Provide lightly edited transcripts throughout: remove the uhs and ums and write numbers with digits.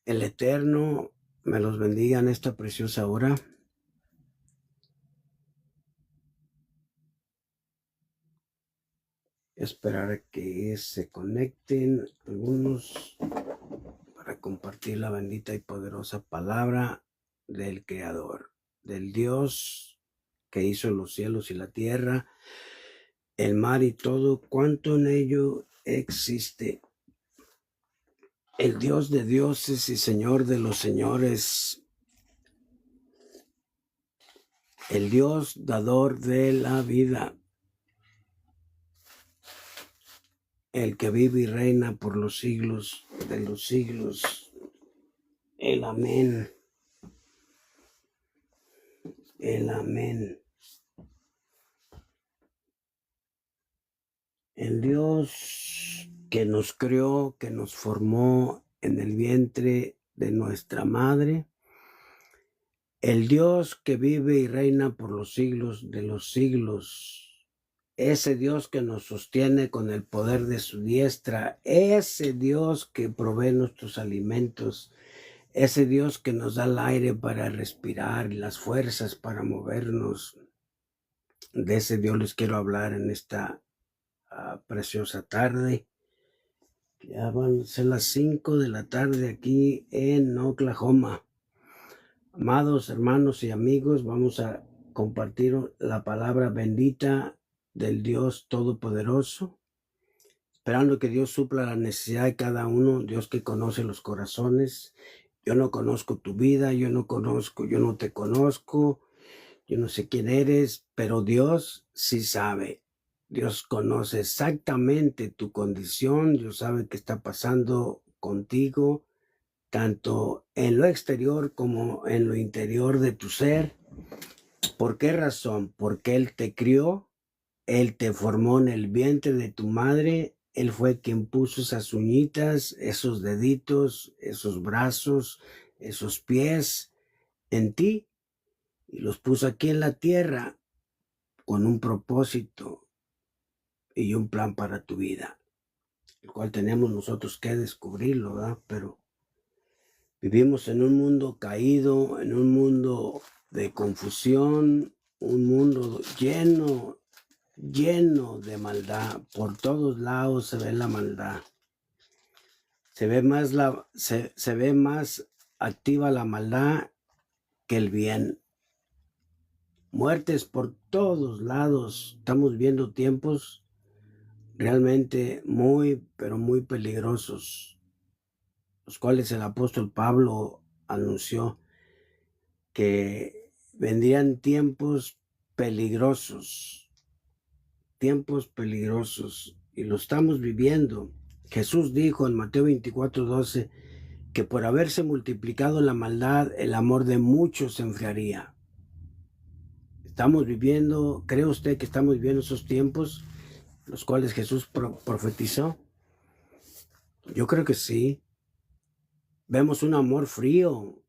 El Eterno me los bendiga en esta preciosa hora. Esperar a que se conecten algunos para compartir la bendita y poderosa palabra del Creador, del Dios que hizo los cielos y la tierra, el mar y todo cuanto en ello existe. El Dios de dioses y Señor de los señores, el Dios dador de la vida, el que vive y reina por los siglos de los siglos. El amén. El amén. El Dios que nos creó, que nos formó en el vientre de nuestra madre. El Dios que vive y reina por los siglos de los siglos. Ese Dios que nos sostiene con el poder de su diestra. Ese Dios que provee nuestros alimentos. Ese Dios que nos da el aire para respirar y las fuerzas para movernos. De ese Dios les quiero hablar en esta preciosa tarde. Ya van a ser las 5 de la tarde aquí en Oklahoma. Amados hermanos y amigos, vamos a compartir la palabra bendita del Dios Todopoderoso, esperando que Dios supla la necesidad de cada uno, Dios que conoce los corazones. Yo no conozco tu vida, yo no te conozco, yo no sé quién eres, pero Dios sí sabe. Dios conoce exactamente tu condición, Dios sabe qué está pasando contigo, tanto en lo exterior como en lo interior de tu ser. ¿Por qué razón? Porque Él te crió, Él te formó en el vientre de tu madre, Él fue quien puso esas uñitas, esos deditos, esos brazos, esos pies en ti y los puso aquí en la tierra con un propósito y un plan para tu vida, el cual tenemos nosotros que descubrirlo, ¿verdad? Pero vivimos en un mundo caído, en un mundo de confusión, un mundo lleno de maldad. Por todos lados se ve la maldad. Se ve más activa la maldad que el bien. Muertes por todos lados. Estamos viendo tiempos realmente muy, pero muy peligrosos, los cuales el apóstol Pablo anunció que vendrían tiempos peligrosos, y lo estamos viviendo. Jesús dijo en Mateo 24:12 que por haberse multiplicado la maldad, el amor de muchos se enfriaría. Estamos viviendo, ¿cree usted que estamos viviendo esos tiempos, los cuales Jesús profetizó? Yo creo que sí. Vemos un amor frío.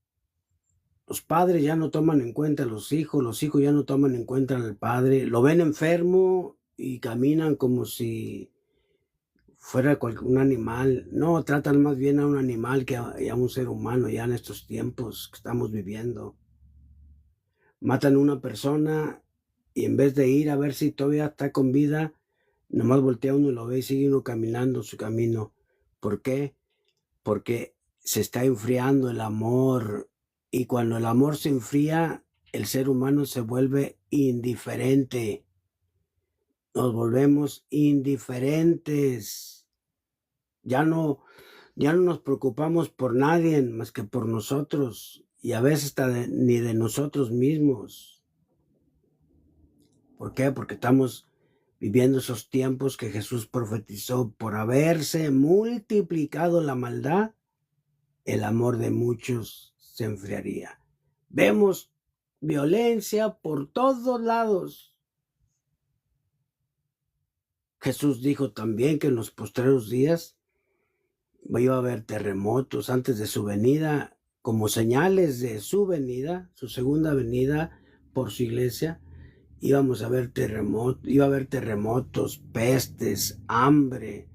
Los padres ya no toman en cuenta a los hijos ya no toman en cuenta al padre, lo ven enfermo y caminan como si fuera un animal. No, tratan más bien a un animal que a un ser humano ya en estos tiempos que estamos viviendo. Matan a una persona y en vez de ir a ver si todavía está con vida, nomás voltea uno y lo ve y sigue uno caminando su camino. ¿Por qué? Porque se está enfriando el amor, y cuando el amor se enfría, el ser humano se vuelve indiferente. Nos volvemos indiferentes. Ya no nos preocupamos por nadie más que por nosotros, y a veces hasta ni de nosotros mismos. ¿Por qué? Porque estamos viviendo esos tiempos que Jesús profetizó. Por haberse multiplicado la maldad, el amor de muchos se enfriaría. Vemos violencia por todos lados. Jesús dijo también que en los postreros días iba a haber terremotos antes de su venida, como señales de su venida, su segunda venida por su iglesia. Iba a haber terremotos, pestes, hambre,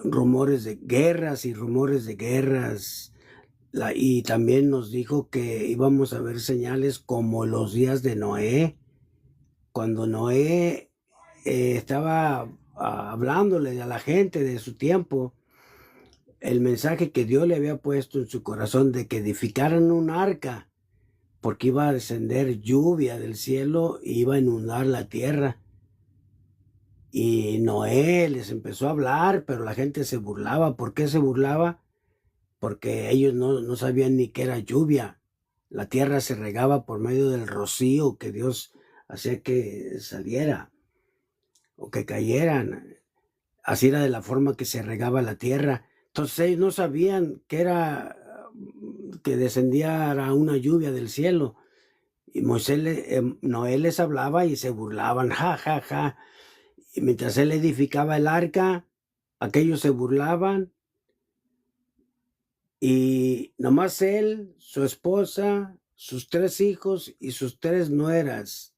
rumores de guerras y rumores de guerras. Y también nos dijo que íbamos a ver señales como los días de Noé, cuando Noé estaba hablándole a la gente de su tiempo, el mensaje que Dios le había puesto en su corazón de que edificaran un arca, porque iba a descender lluvia del cielo y iba a inundar la tierra. Y Noé les empezó a hablar, pero la gente se burlaba. ¿Por qué se burlaba? Porque ellos no sabían ni qué era lluvia. La tierra se regaba por medio del rocío que Dios hacía que saliera o que cayeran. Así era de la forma que se regaba la tierra. Entonces ellos no sabían que era que descendía una lluvia del cielo. Y Noé les hablaba y se burlaban, ja, ja, ja. Y mientras él edificaba el arca, aquellos se burlaban. Y nomás él, su esposa, sus 3 hijos y sus 3 nueras.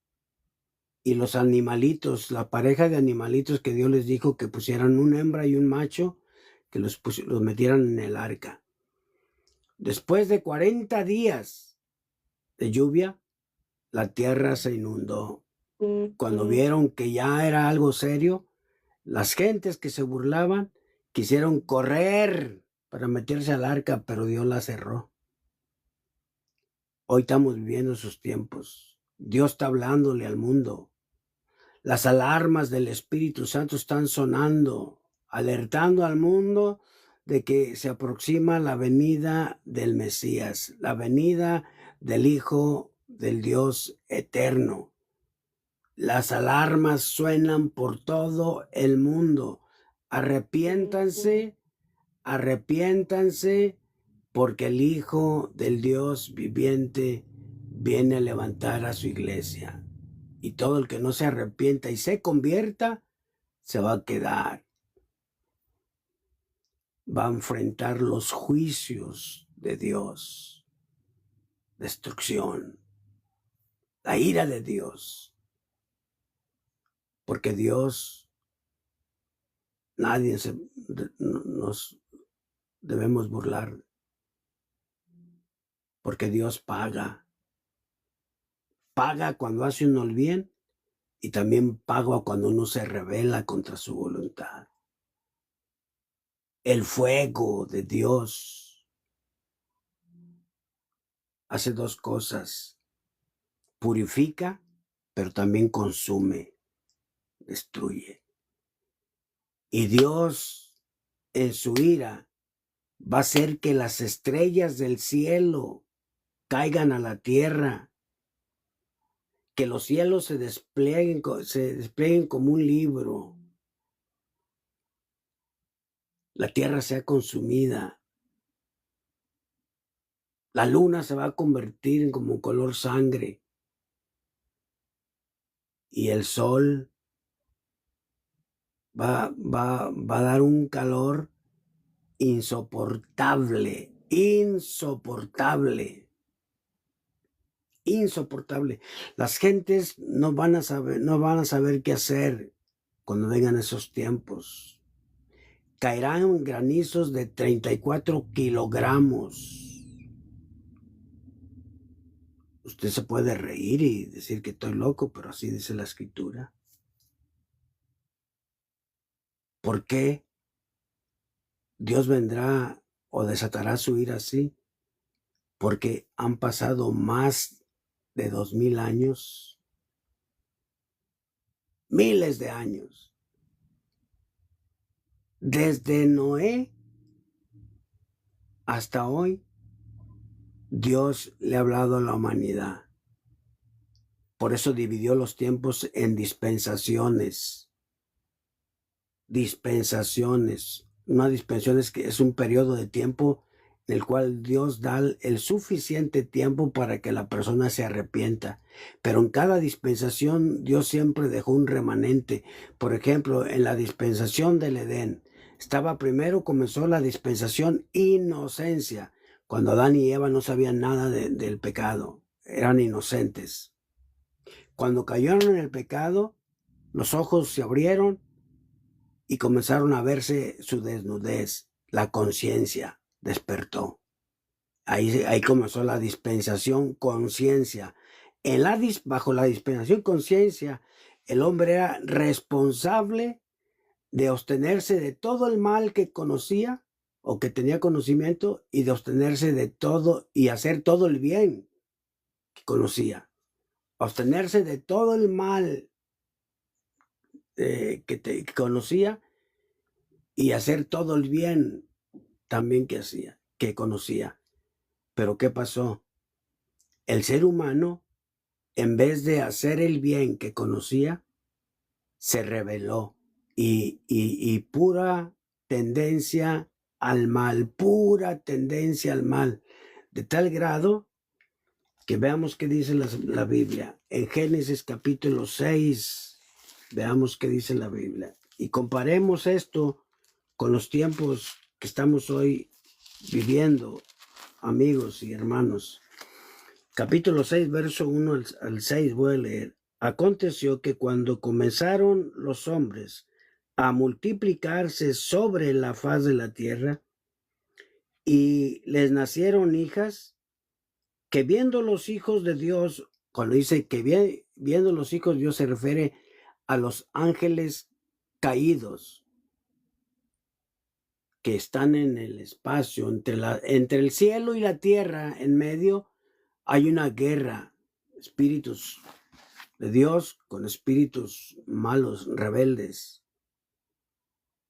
Y los animalitos, la pareja de animalitos que Dios les dijo que pusieran una hembra y un macho, que los metieran en el arca. Después de 40 días de lluvia, la tierra se inundó. Cuando vieron que ya era algo serio, las gentes que se burlaban quisieron correr para meterse al arca, pero Dios la cerró. Hoy estamos viviendo esos tiempos. Dios está hablándole al mundo. Las alarmas del Espíritu Santo están sonando, alertando al mundo de que se aproxima la venida del Mesías, la venida del Hijo del Dios eterno. Las alarmas suenan por todo el mundo. Arrepiéntanse, arrepiéntanse, porque el Hijo del Dios viviente viene a levantar a su iglesia. Y todo el que no se arrepienta y se convierta, se va a quedar. Va a enfrentar los juicios de Dios, destrucción, la ira de Dios. Porque Dios, nadie nos debemos burlar. Porque Dios paga. Paga cuando hace uno el bien y también paga cuando uno se rebela contra su voluntad. El fuego de Dios hace 2 cosas. Purifica, pero también consume, destruye. Y Dios, en su ira, va a hacer que las estrellas del cielo caigan a la tierra, que los cielos se desplieguen como un libro. La tierra sea consumida. La luna se va a convertir en como color sangre. Y el sol va a dar un calor insoportable, insoportable. Las gentes no van a saber qué hacer cuando vengan esos tiempos. Caerán granizos de 34 kilogramos. Usted se puede reír y decir que estoy loco, pero así dice la Escritura. ¿Por qué Dios vendrá o desatará su ira así? Porque han pasado más de 2000 años, miles de años. Desde Noé hasta hoy, Dios le ha hablado a la humanidad. Por eso dividió los tiempos en dispensaciones. Dispensaciones. Una dispensación es un periodo de tiempo en el cual Dios da el suficiente tiempo para que la persona se arrepienta. Pero en cada dispensación Dios siempre dejó un remanente. Por ejemplo, en la dispensación del Edén, comenzó la dispensación inocencia, cuando Adán y Eva no sabían nada del pecado, eran inocentes. Cuando cayeron en el pecado, los ojos se abrieron y comenzaron a verse su desnudez. La conciencia despertó. Ahí comenzó la dispensación conciencia. Bajo la dispensación conciencia, el hombre era responsable de abstenerse de todo el mal que conocía o que tenía conocimiento, y de abstenerse de todo y hacer todo el bien que conocía. Abstenerse de todo el mal que conocía, y hacer todo el bien también que conocía. Pero ¿qué pasó? El ser humano, en vez de hacer el bien que conocía, se rebeló y pura tendencia al mal, de tal grado que veamos qué dice la Biblia. En Génesis capítulo 6, veamos qué dice la Biblia. Y comparemos esto con los tiempos que estamos hoy viviendo, amigos y hermanos. Capítulo 6, verso 1 al 6, voy a leer. Aconteció que cuando comenzaron los hombres a multiplicarse sobre la faz de la tierra, y les nacieron hijas, que viendo los hijos de Dios, cuando dice que viendo los hijos de Dios, se refiere a los ángeles caídos que están en el espacio, entre el cielo y la tierra, en medio hay una guerra, espíritus de Dios con espíritus malos, rebeldes,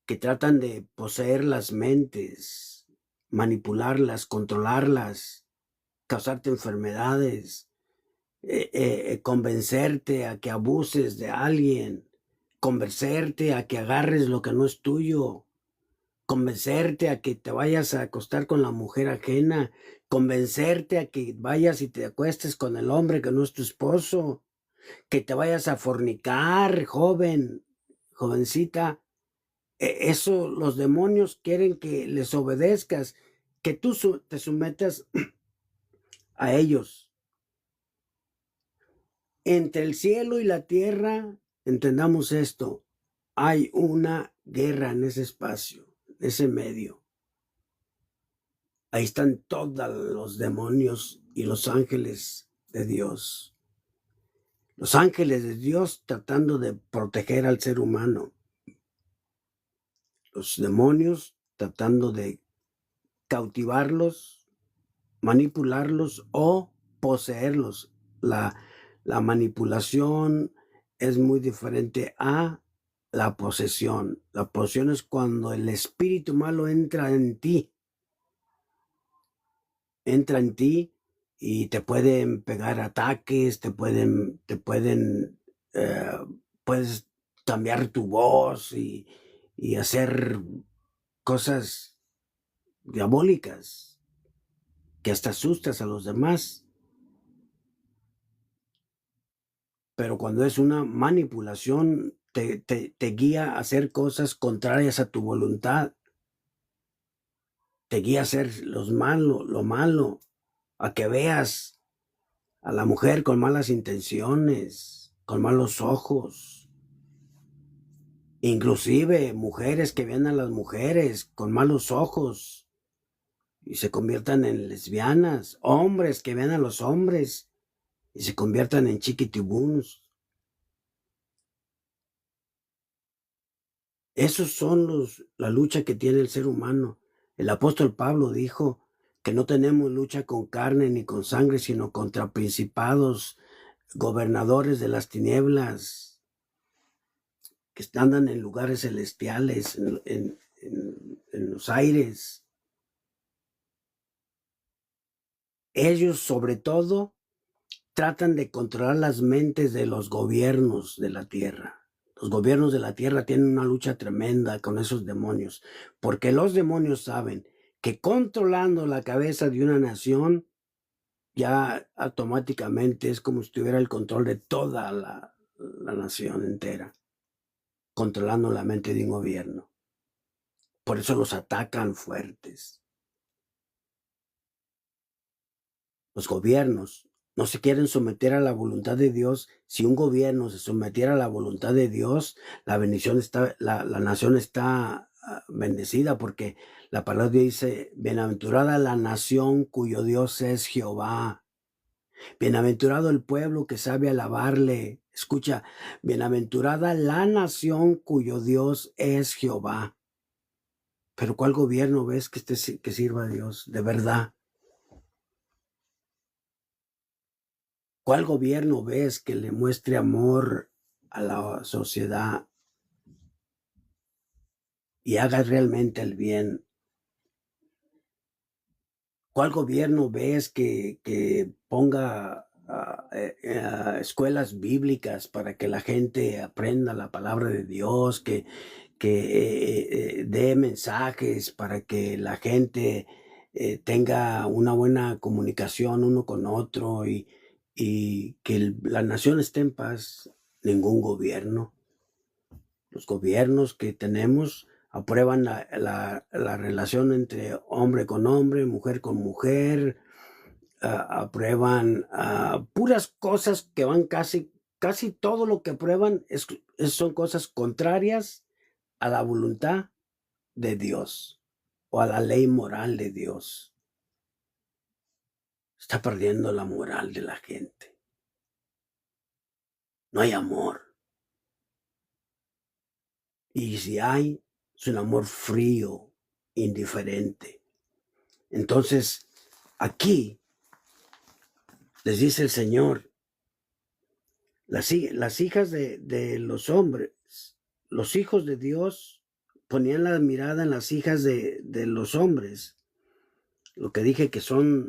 que tratan de poseer las mentes, manipularlas, controlarlas, causarte enfermedades, convencerte a que abuses de alguien, convencerte a que agarres lo que no es tuyo, convencerte a que te vayas a acostar con la mujer ajena, convencerte a que vayas y te acuestes con el hombre que no es tu esposo, que te vayas a fornicar, jovencita. Eso los demonios quieren que les obedezcas, que tú te sometas a ellos. Entre el cielo y la tierra, entendamos esto, hay una guerra en ese espacio, en ese medio. Ahí están todos los demonios y los ángeles de Dios. Los ángeles de Dios tratando de proteger al ser humano. Los demonios tratando de cautivarlos, manipularlos o poseerlos. La manipulación es muy diferente a la posesión. La posesión es cuando el espíritu malo entra en ti y te pueden pegar ataques, eh, puedes cambiar tu voz y hacer cosas diabólicas que hasta asustas a los demás. Pero cuando es una manipulación, te guía a hacer cosas contrarias a tu voluntad. Te guía a hacer lo malo, a que veas a la mujer con malas intenciones, con malos ojos. Inclusive mujeres que ven a las mujeres con malos ojos y se conviertan en lesbianas. Hombres que ven a los hombres y se conviertan en chiquitibuns. Esos son la lucha que tiene el ser humano. El apóstol Pablo dijo que no tenemos lucha con carne ni con sangre, sino contra principados, gobernadores de las tinieblas, que andan en lugares celestiales, en los aires. Ellos, sobre todo, tratan de controlar las mentes de los gobiernos de la tierra. Los gobiernos de la tierra tienen una lucha tremenda con esos demonios, porque los demonios saben que controlando la cabeza de una nación, ya automáticamente es como si tuviera el control de toda la nación entera, controlando la mente de un gobierno. Por eso los atacan fuertes. Los gobiernos no se quieren someter a la voluntad de Dios. Si un gobierno se sometiera a la voluntad de Dios, la bendición está, la nación está bendecida, porque la palabra dice: bienaventurada la nación cuyo Dios es Jehová. Bienaventurado el pueblo que sabe alabarle. Escucha, bienaventurada la nación cuyo Dios es Jehová. Pero ¿cuál gobierno ves que sirva a Dios de verdad? ¿Cuál gobierno ves que le muestre amor a la sociedad y haga realmente el bien? ¿Cuál gobierno ves que ponga escuelas bíblicas para que la gente aprenda la palabra de Dios, que dé mensajes para que la gente tenga una buena comunicación uno con otro, y que la nación esté en paz? Ningún gobierno. Los gobiernos que tenemos aprueban la relación entre hombre con hombre, mujer con mujer, aprueban puras cosas que van casi todo lo que aprueban son cosas contrarias a la voluntad de Dios o a la ley moral de Dios. Está perdiendo la moral de la gente. No hay amor. Y si hay, es un amor frío, indiferente. Entonces, aquí les dice el Señor: las hijas de los hombres, los hijos de Dios ponían la mirada en las hijas de los hombres. Lo que dije que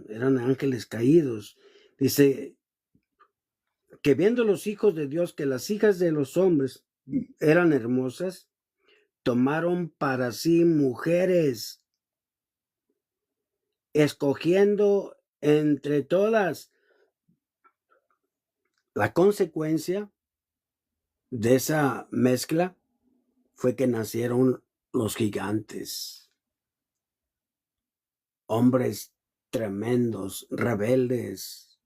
eran ángeles caídos. Dice que viendo los hijos de Dios que las hijas de los hombres eran hermosas, tomaron para sí mujeres, escogiendo entre todas. La consecuencia de esa mezcla fue que nacieron los gigantes, hombres tremendos, rebeldes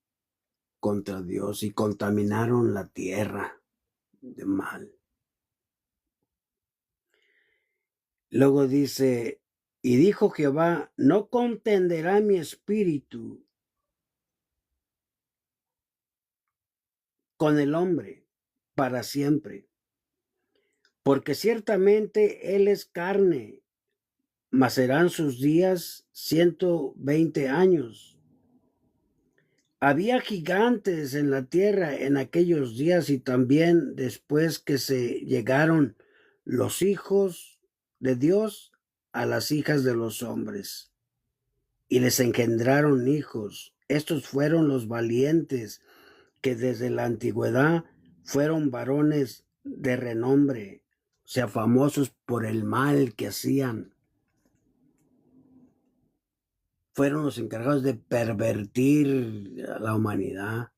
contra Dios, y contaminaron la tierra de mal. Luego dice: y dijo Jehová: no contenderá mi espíritu con el hombre para siempre, porque ciertamente él es carne, mas serán sus días 120 años. Había gigantes en la tierra en aquellos días, y también después que se llegaron los hijos de Dios a las hijas de los hombres, y les engendraron hijos. Estos fueron los valientes, que desde la antigüedad fueron varones de renombre, o sea, famosos por el mal que hacían. Fueron los encargados de pervertir a la humanidad.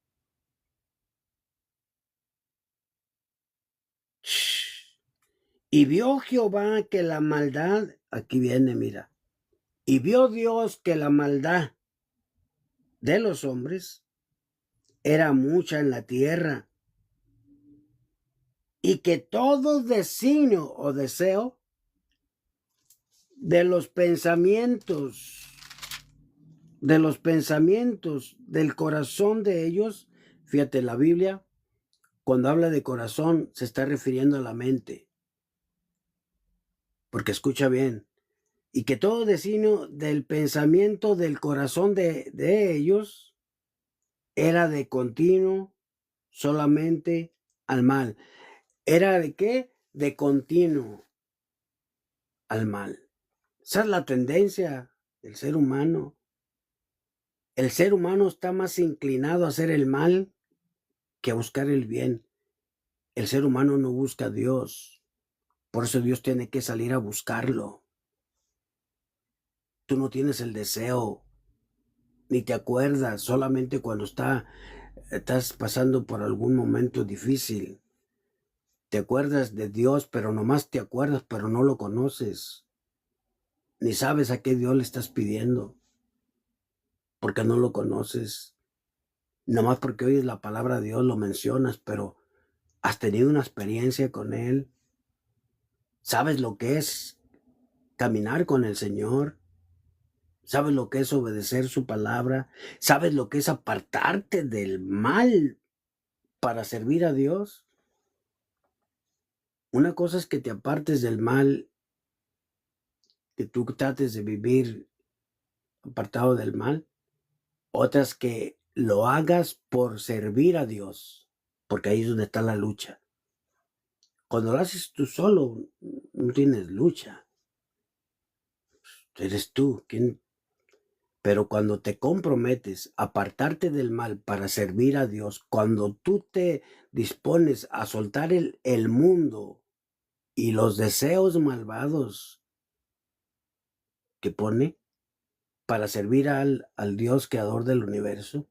Y vio Jehová que la maldad, aquí viene, mira, y vio Dios que la maldad de los hombres era mucha en la tierra, y que todo designio o deseo de los pensamientos del corazón de ellos. Fíjate, la Biblia, cuando habla de corazón, se está refiriendo a la mente, porque escucha bien: y que todo designio del pensamiento del corazón de ellos era de continuo solamente al mal. ¿Era de qué? De continuo al mal. Esa es la tendencia del ser humano. El ser humano está más inclinado a hacer el mal que a buscar el bien. El ser humano no busca a Dios. Por eso Dios tiene que salir a buscarlo. Tú no tienes el deseo, ni te acuerdas, solamente cuando estás pasando por algún momento difícil. Te acuerdas de Dios, pero nomás te acuerdas, pero no lo conoces. Ni sabes a qué Dios le estás pidiendo, porque no lo conoces. nomás porque oyes la palabra de Dios lo mencionas, pero ¿has tenido una experiencia con Él? ¿Sabes lo que es caminar con el Señor? ¿Sabes lo que es obedecer su palabra? ¿Sabes lo que es apartarte del mal para servir a Dios? Una cosa es que te apartes del mal, que tú trates de vivir apartado del mal. Otra es que lo hagas por servir a Dios, porque ahí es donde está la lucha. Cuando lo haces tú solo, no tienes lucha. Eres tú quien. Pero cuando te comprometes a apartarte del mal para servir a Dios, cuando tú te dispones a soltar el mundo y los deseos malvados que pone para servir al Dios creador del universo,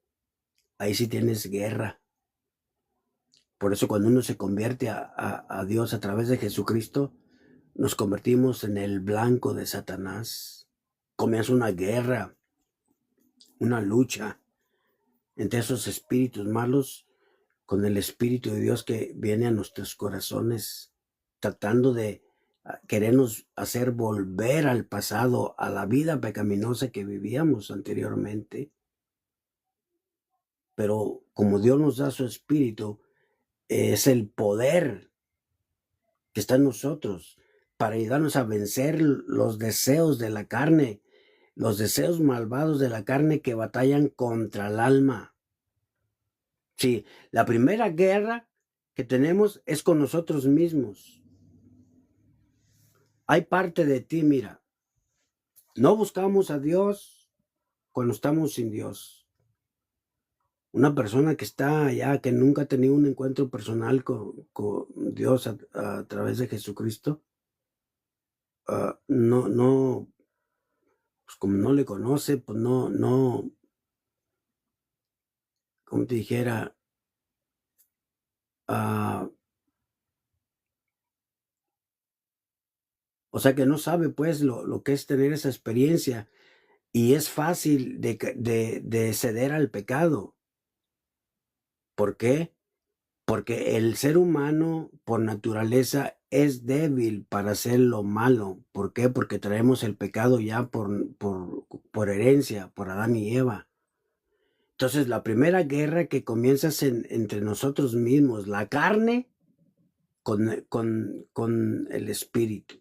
ahí sí tienes guerra. Por eso cuando uno se convierte a Dios a través de Jesucristo, nos convertimos en el blanco de Satanás. Comienza una guerra, una lucha entre esos espíritus malos con el Espíritu de Dios que viene a nuestros corazones, tratando de querernos hacer volver al pasado, a la vida pecaminosa que vivíamos anteriormente. Pero como Dios nos da su Espíritu, es el poder que está en nosotros para ayudarnos a vencer los deseos de la carne, los deseos malvados de la carne que batallan contra el alma. Sí, la primera guerra que tenemos es con nosotros mismos. Hay parte de ti, mira, no buscamos a Dios cuando estamos sin Dios. Una persona que está allá, que nunca ha tenido un encuentro personal con Dios a través de Jesucristo, no, pues como no le conoce, pues no, como te dijera, ah, o sea que no sabe pues lo que es tener esa experiencia y es fácil de ceder al pecado. ¿Por qué? Porque el ser humano por naturaleza es débil para hacer lo malo. ¿Por qué? Porque traemos el pecado ya por herencia, por Adán y Eva. Entonces, la primera guerra que comienza es entre nosotros mismos, la carne con el espíritu.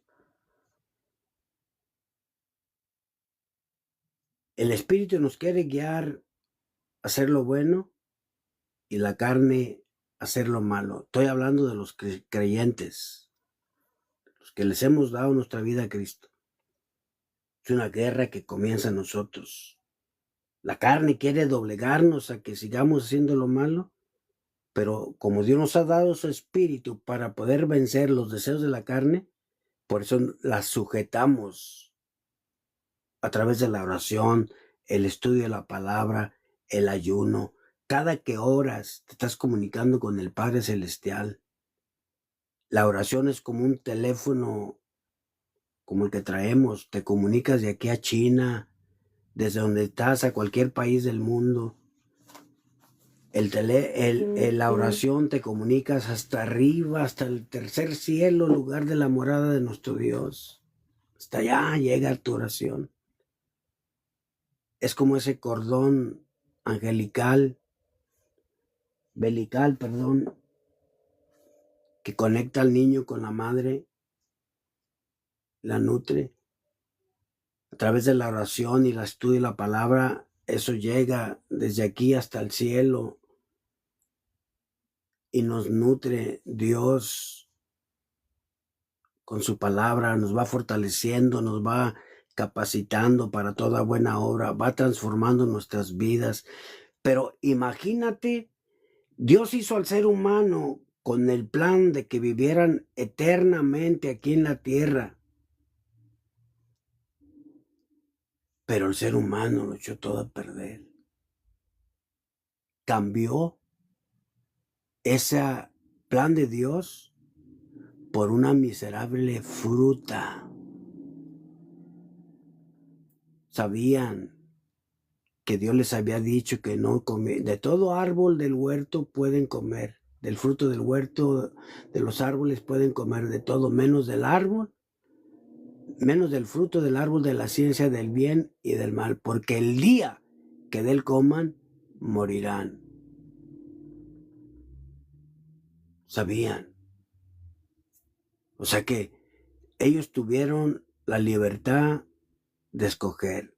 El espíritu nos quiere guiar a hacer lo bueno y la carne a hacer lo malo. Estoy hablando de los creyentes, los que les hemos dado nuestra vida a Cristo. Es una guerra que comienza en nosotros. La carne quiere doblegarnos a que sigamos haciendo lo malo, pero como Dios nos ha dado su espíritu para poder vencer los deseos de la carne, por eso la sujetamos a través de la oración, el estudio de la palabra, el ayuno. Cada que oras, te estás comunicando con el Padre Celestial. La oración es como un teléfono como el que traemos. Te comunicas de aquí a China, desde donde estás a cualquier país del mundo. La oración te comunicas hasta arriba, hasta el tercer cielo, lugar de la morada de nuestro Dios. Hasta allá llega tu oración. Es como ese cordón belical, que conecta al niño con la madre, la nutre. A través de la oración y el estudio de la palabra, eso llega desde aquí hasta el cielo y nos nutre Dios con su palabra, nos va fortaleciendo, nos va capacitando para toda buena obra, va transformando nuestras vidas. Pero imagínate, Dios hizo al ser humano con el plan de que vivieran eternamente aquí en la tierra. Pero el ser humano lo echó todo a perder. Cambió ese plan de Dios por una miserable fruta. Sabían que Dios les había dicho que no comieran. De todo árbol del huerto pueden comer, del fruto del huerto, de los árboles pueden comer de todo, menos del fruto del árbol de la ciencia del bien y del mal, porque el día que de él coman, morirán. Sabían. O sea que ellos tuvieron la libertad de escoger,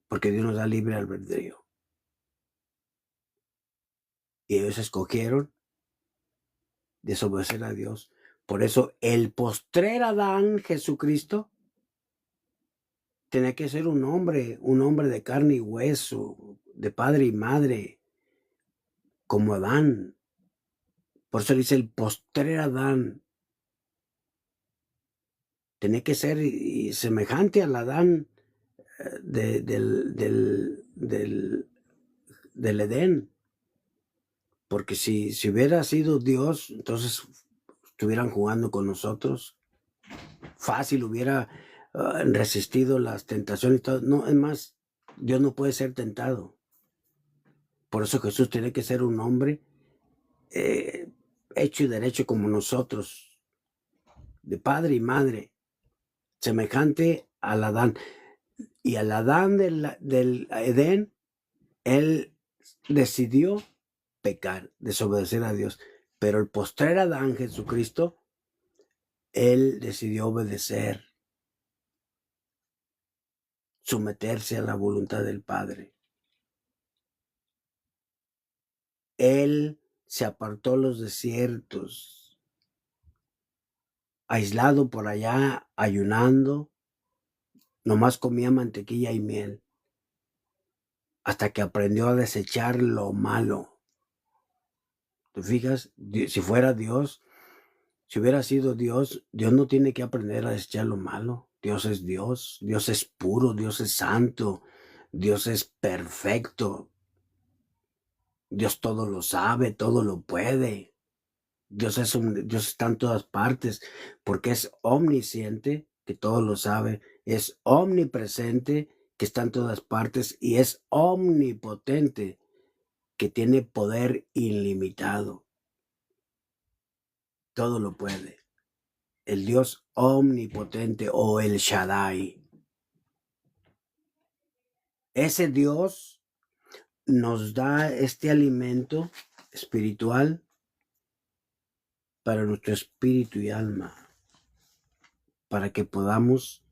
porque Dios nos da libre albedrío. Y ellos escogieron desobedecer a Dios. Por eso el postrer Adán, Jesucristo, tenía que ser un hombre de carne y hueso, de padre y madre, como Adán. Por eso dice el postrer Adán. Tenía que ser semejante al Adán del Edén. Porque si hubiera sido Dios, entonces estuvieran jugando con nosotros. Fácil hubiera resistido las tentaciones y todo. No, es más, Dios no puede ser tentado. Por eso Jesús tiene que ser un hombre hecho y derecho como nosotros, de padre y madre, semejante al Adán. Y al Adán del Edén, él decidió pecar, desobedecer a Dios. Pero el postrer Adán, Jesucristo, él decidió obedecer, someterse a la voluntad del Padre. Él se apartó a los desiertos, aislado por allá, ayunando, nomás comía mantequilla y miel, hasta que aprendió a desechar lo malo. ¿Te fijas? Si fuera Dios, si hubiera sido Dios, Dios no tiene que aprender a desechar lo malo. Dios es puro, Dios es santo, Dios es perfecto. Dios todo lo sabe, todo lo puede. Dios está en todas partes, porque es omnisciente, que todo lo sabe, es omnipresente, que está en todas partes, y es omnipotente, que tiene poder ilimitado. Todo lo puede. El Dios omnipotente o el Shaddai. Ese Dios nos da este alimento espiritual para nuestro espíritu y alma, para que podamos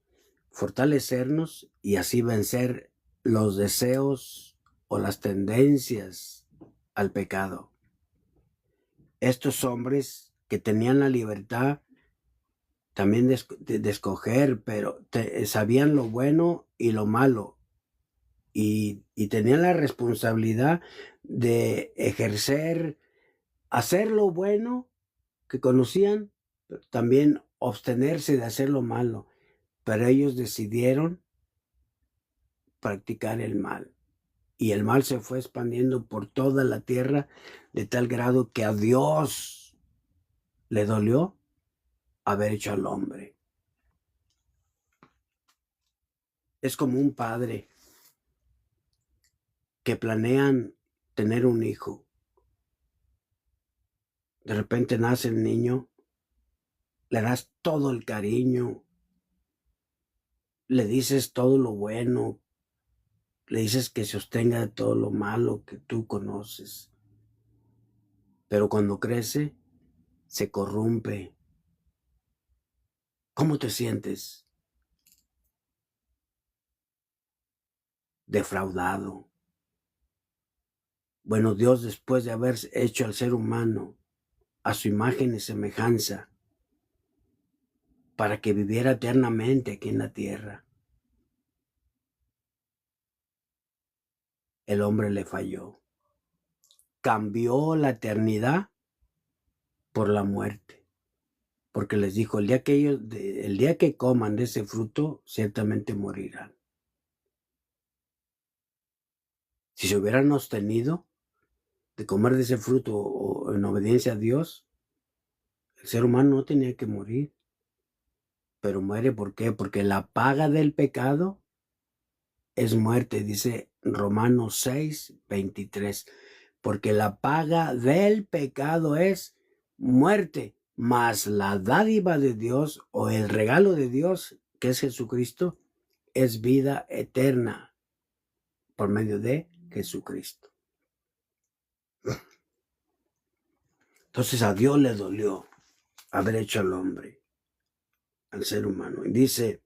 fortalecernos y así vencer los deseos o las tendencias al pecado. Estos hombres que tenían la libertad también de escoger, pero sabían lo bueno y lo malo, y tenían la responsabilidad de ejercer, hacer lo bueno que conocían, pero también abstenerse de hacer lo malo. Pero ellos decidieron practicar el mal. Y el mal se fue expandiendo por toda la tierra de tal grado que a Dios le dolió haber hecho al hombre. Es como un padre que planean tener un hijo. De repente nace el niño, le das todo el cariño, le dices todo lo bueno, le dices que se abstenga de todo lo malo que tú conoces. Pero cuando crece, se corrompe. ¿Cómo te sientes? Defraudado. Bueno, Dios, después de haber hecho al ser humano a su imagen y semejanza, para que viviera eternamente aquí en la tierra, el hombre le falló. Cambió la eternidad por la muerte, porque les dijo, el día que coman de ese fruto, ciertamente morirán. Si se hubieran abstenido de comer de ese fruto o en obediencia a Dios, el ser humano no tenía que morir. Pero muere, ¿por qué? Porque la paga del pecado es muerte, dice Romanos 6:23, porque la paga del pecado es muerte, mas la dádiva de Dios o el regalo de Dios, que es Jesucristo, es vida eterna por medio de Jesucristo. Entonces a Dios le dolió haber hecho al hombre, al ser humano. Y dice,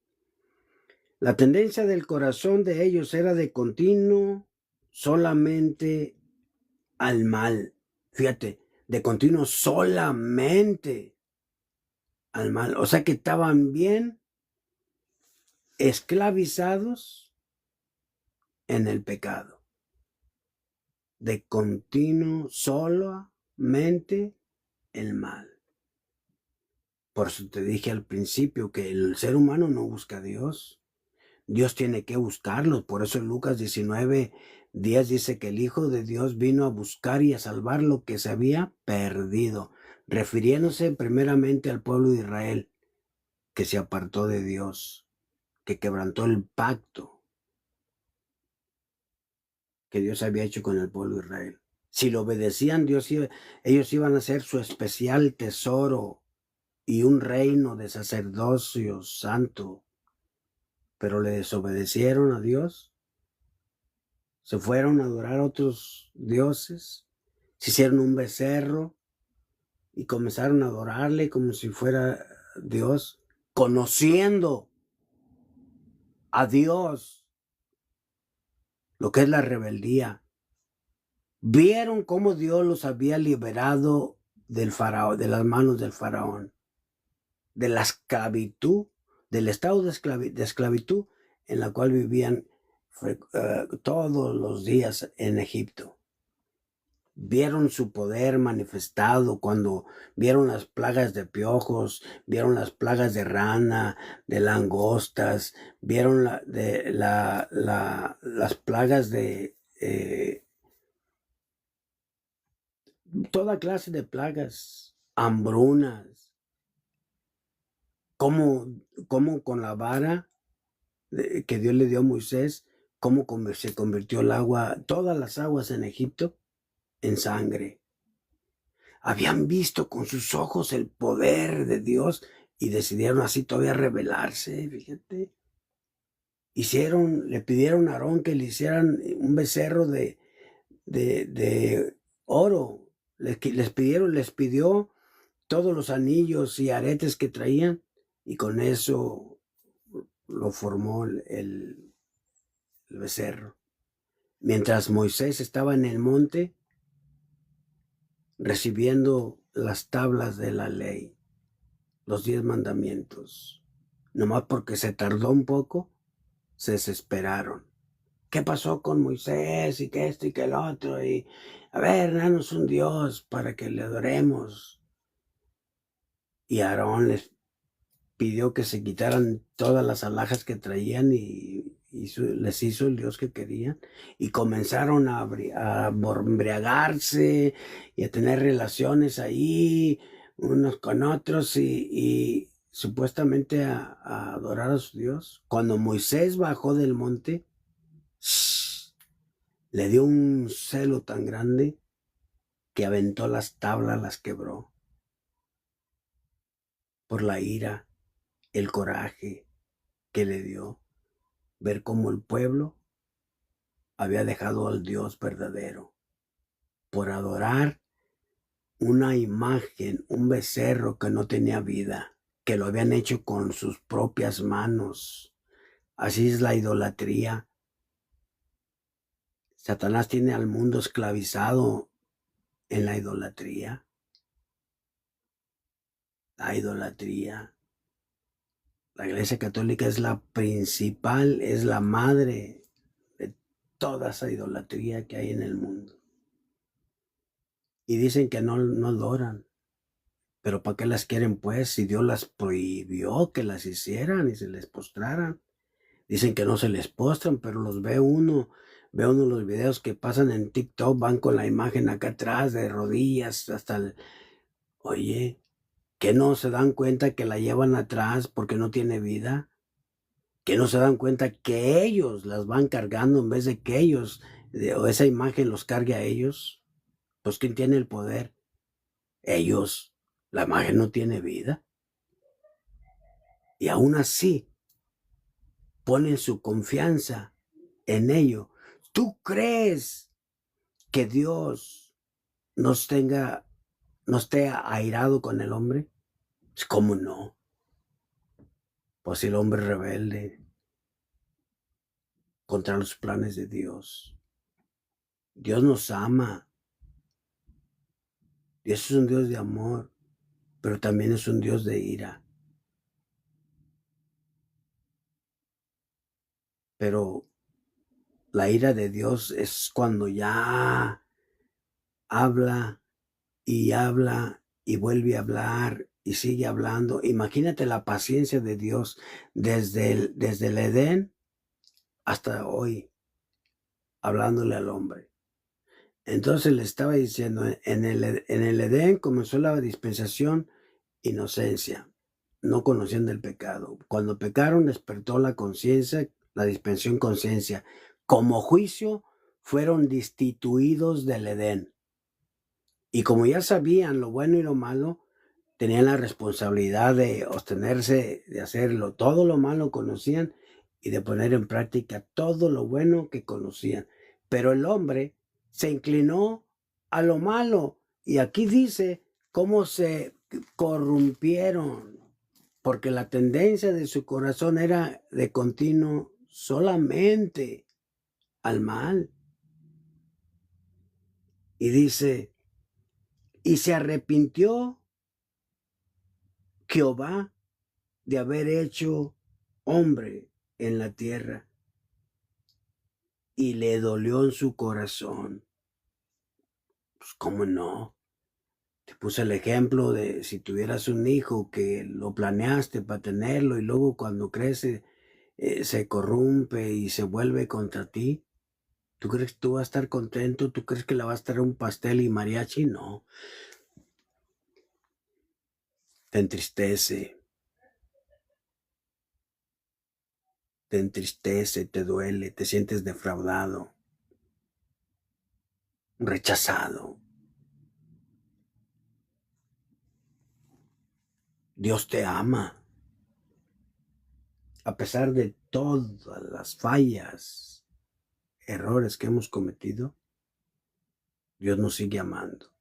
la tendencia del corazón de ellos era de continuo solamente al mal. Fíjate, de continuo solamente al mal. O sea que estaban bien esclavizados en el pecado. De continuo solamente el mal. Por eso te dije al principio que el ser humano no busca a Dios. Dios tiene que buscarlo. Por eso en Lucas 19:10 dice que el Hijo de Dios vino a buscar y a salvar lo que se había perdido, refiriéndose primeramente al pueblo de Israel, que se apartó de Dios, que quebrantó el pacto que Dios había hecho con el pueblo de Israel. Si lo obedecían, ellos iban a ser su especial tesoro y un reino de sacerdocio santo, pero le desobedecieron a Dios. Se fueron a adorar a otros dioses, se hicieron un becerro y comenzaron a adorarle como si fuera Dios, conociendo a Dios, lo que es la rebeldía. Vieron cómo Dios los había liberado del faraón, de las manos del faraón, de la esclavitud, del estado de esclavitud en la cual vivían todos los días en Egipto. Vieron su poder manifestado cuando vieron las plagas de piojos, vieron las plagas de rana, de langostas, vieron las plagas de toda clase de plagas, hambrunas, como con la vara que Dios le dio a Moisés, cómo se convirtió el agua, todas las aguas en Egipto, en sangre. Habían visto con sus ojos el poder de Dios y decidieron así todavía rebelarse, fíjate. Le pidieron a Aarón que le hicieran un becerro de oro. Les pidió todos los anillos y aretes que traían y con eso lo formó el becerro. Mientras Moisés estaba en el monte recibiendo las tablas de la ley, los 10 mandamientos, nomás porque se tardó un poco, se desesperaron. ¿Qué pasó con Moisés y que esto y que el otro? Y a ver, danos un Dios para que le adoremos. Y Aarón les pidió que se quitaran todas las alhajas que traían y les hizo el Dios que querían y comenzaron a embriagarse y a tener relaciones ahí unos con otros y supuestamente a adorar a su Dios. Cuando Moisés bajó del monte, le dio un celo tan grande que aventó las tablas, las quebró por la ira, el coraje que le dio ver cómo el pueblo había dejado al Dios verdadero por adorar una imagen, un becerro que no tenía vida, que lo habían hecho con sus propias manos. Así es la idolatría. Satanás tiene al mundo esclavizado en la idolatría. La idolatría. La Iglesia Católica es la principal, es la madre de toda esa idolatría que hay en el mundo. Y dicen que no adoran. Pero ¿para qué las quieren pues? Si Dios las prohibió que las hicieran y se les postraran. Dicen que no se les postran, pero ve uno los videos que pasan en TikTok, van con la imagen acá atrás de rodillas hasta Oye, ¿que no se dan cuenta que la llevan atrás porque no tiene vida? que no se dan cuenta que ellos las van cargando en vez de que ellos, o esa imagen los cargue a ellos. Pues ¿quién tiene el poder? Ellos. La imagen no tiene vida. Y aún así ponen su confianza en ello. ¿Tú crees que Dios no esté airado con el hombre? ¿Cómo no? Pues el hombre rebelde contra los planes de Dios. Dios nos ama. Dios es un Dios de amor, pero también es un Dios de ira. Pero la ira de Dios es cuando ya habla y vuelve a hablar y sigue hablando. Imagínate la paciencia de Dios desde el Edén hasta hoy, hablándole al hombre. Entonces le estaba diciendo, en el Edén comenzó la dispensación inocencia, no conocían del pecado. Cuando pecaron despertó la conciencia, la dispensación conciencia. Como juicio fueron destituidos del Edén. Y como ya sabían lo bueno y lo malo, tenían la responsabilidad de abstenerse de hacerlo. Todo lo malo conocían y de poner en práctica todo lo bueno que conocían. Pero el hombre se inclinó a lo malo. Y aquí dice cómo se corrompieron, porque la tendencia de su corazón era de continuo solamente al mal. Y dice, y se arrepintió Jehová de haber hecho hombre en la tierra, y le dolió en su corazón. Pues cómo no. Te puse el ejemplo de si tuvieras un hijo que lo planeaste para tenerlo y luego cuando crece se corrompe y se vuelve contra ti. ¿Tú crees que tú vas a estar contento? ¿Tú crees que le vas a traer un pastel y mariachi? No. Te entristece, te duele, te sientes defraudado, rechazado. Dios te ama. A pesar de todas las fallas, errores que hemos cometido, Dios nos sigue amando.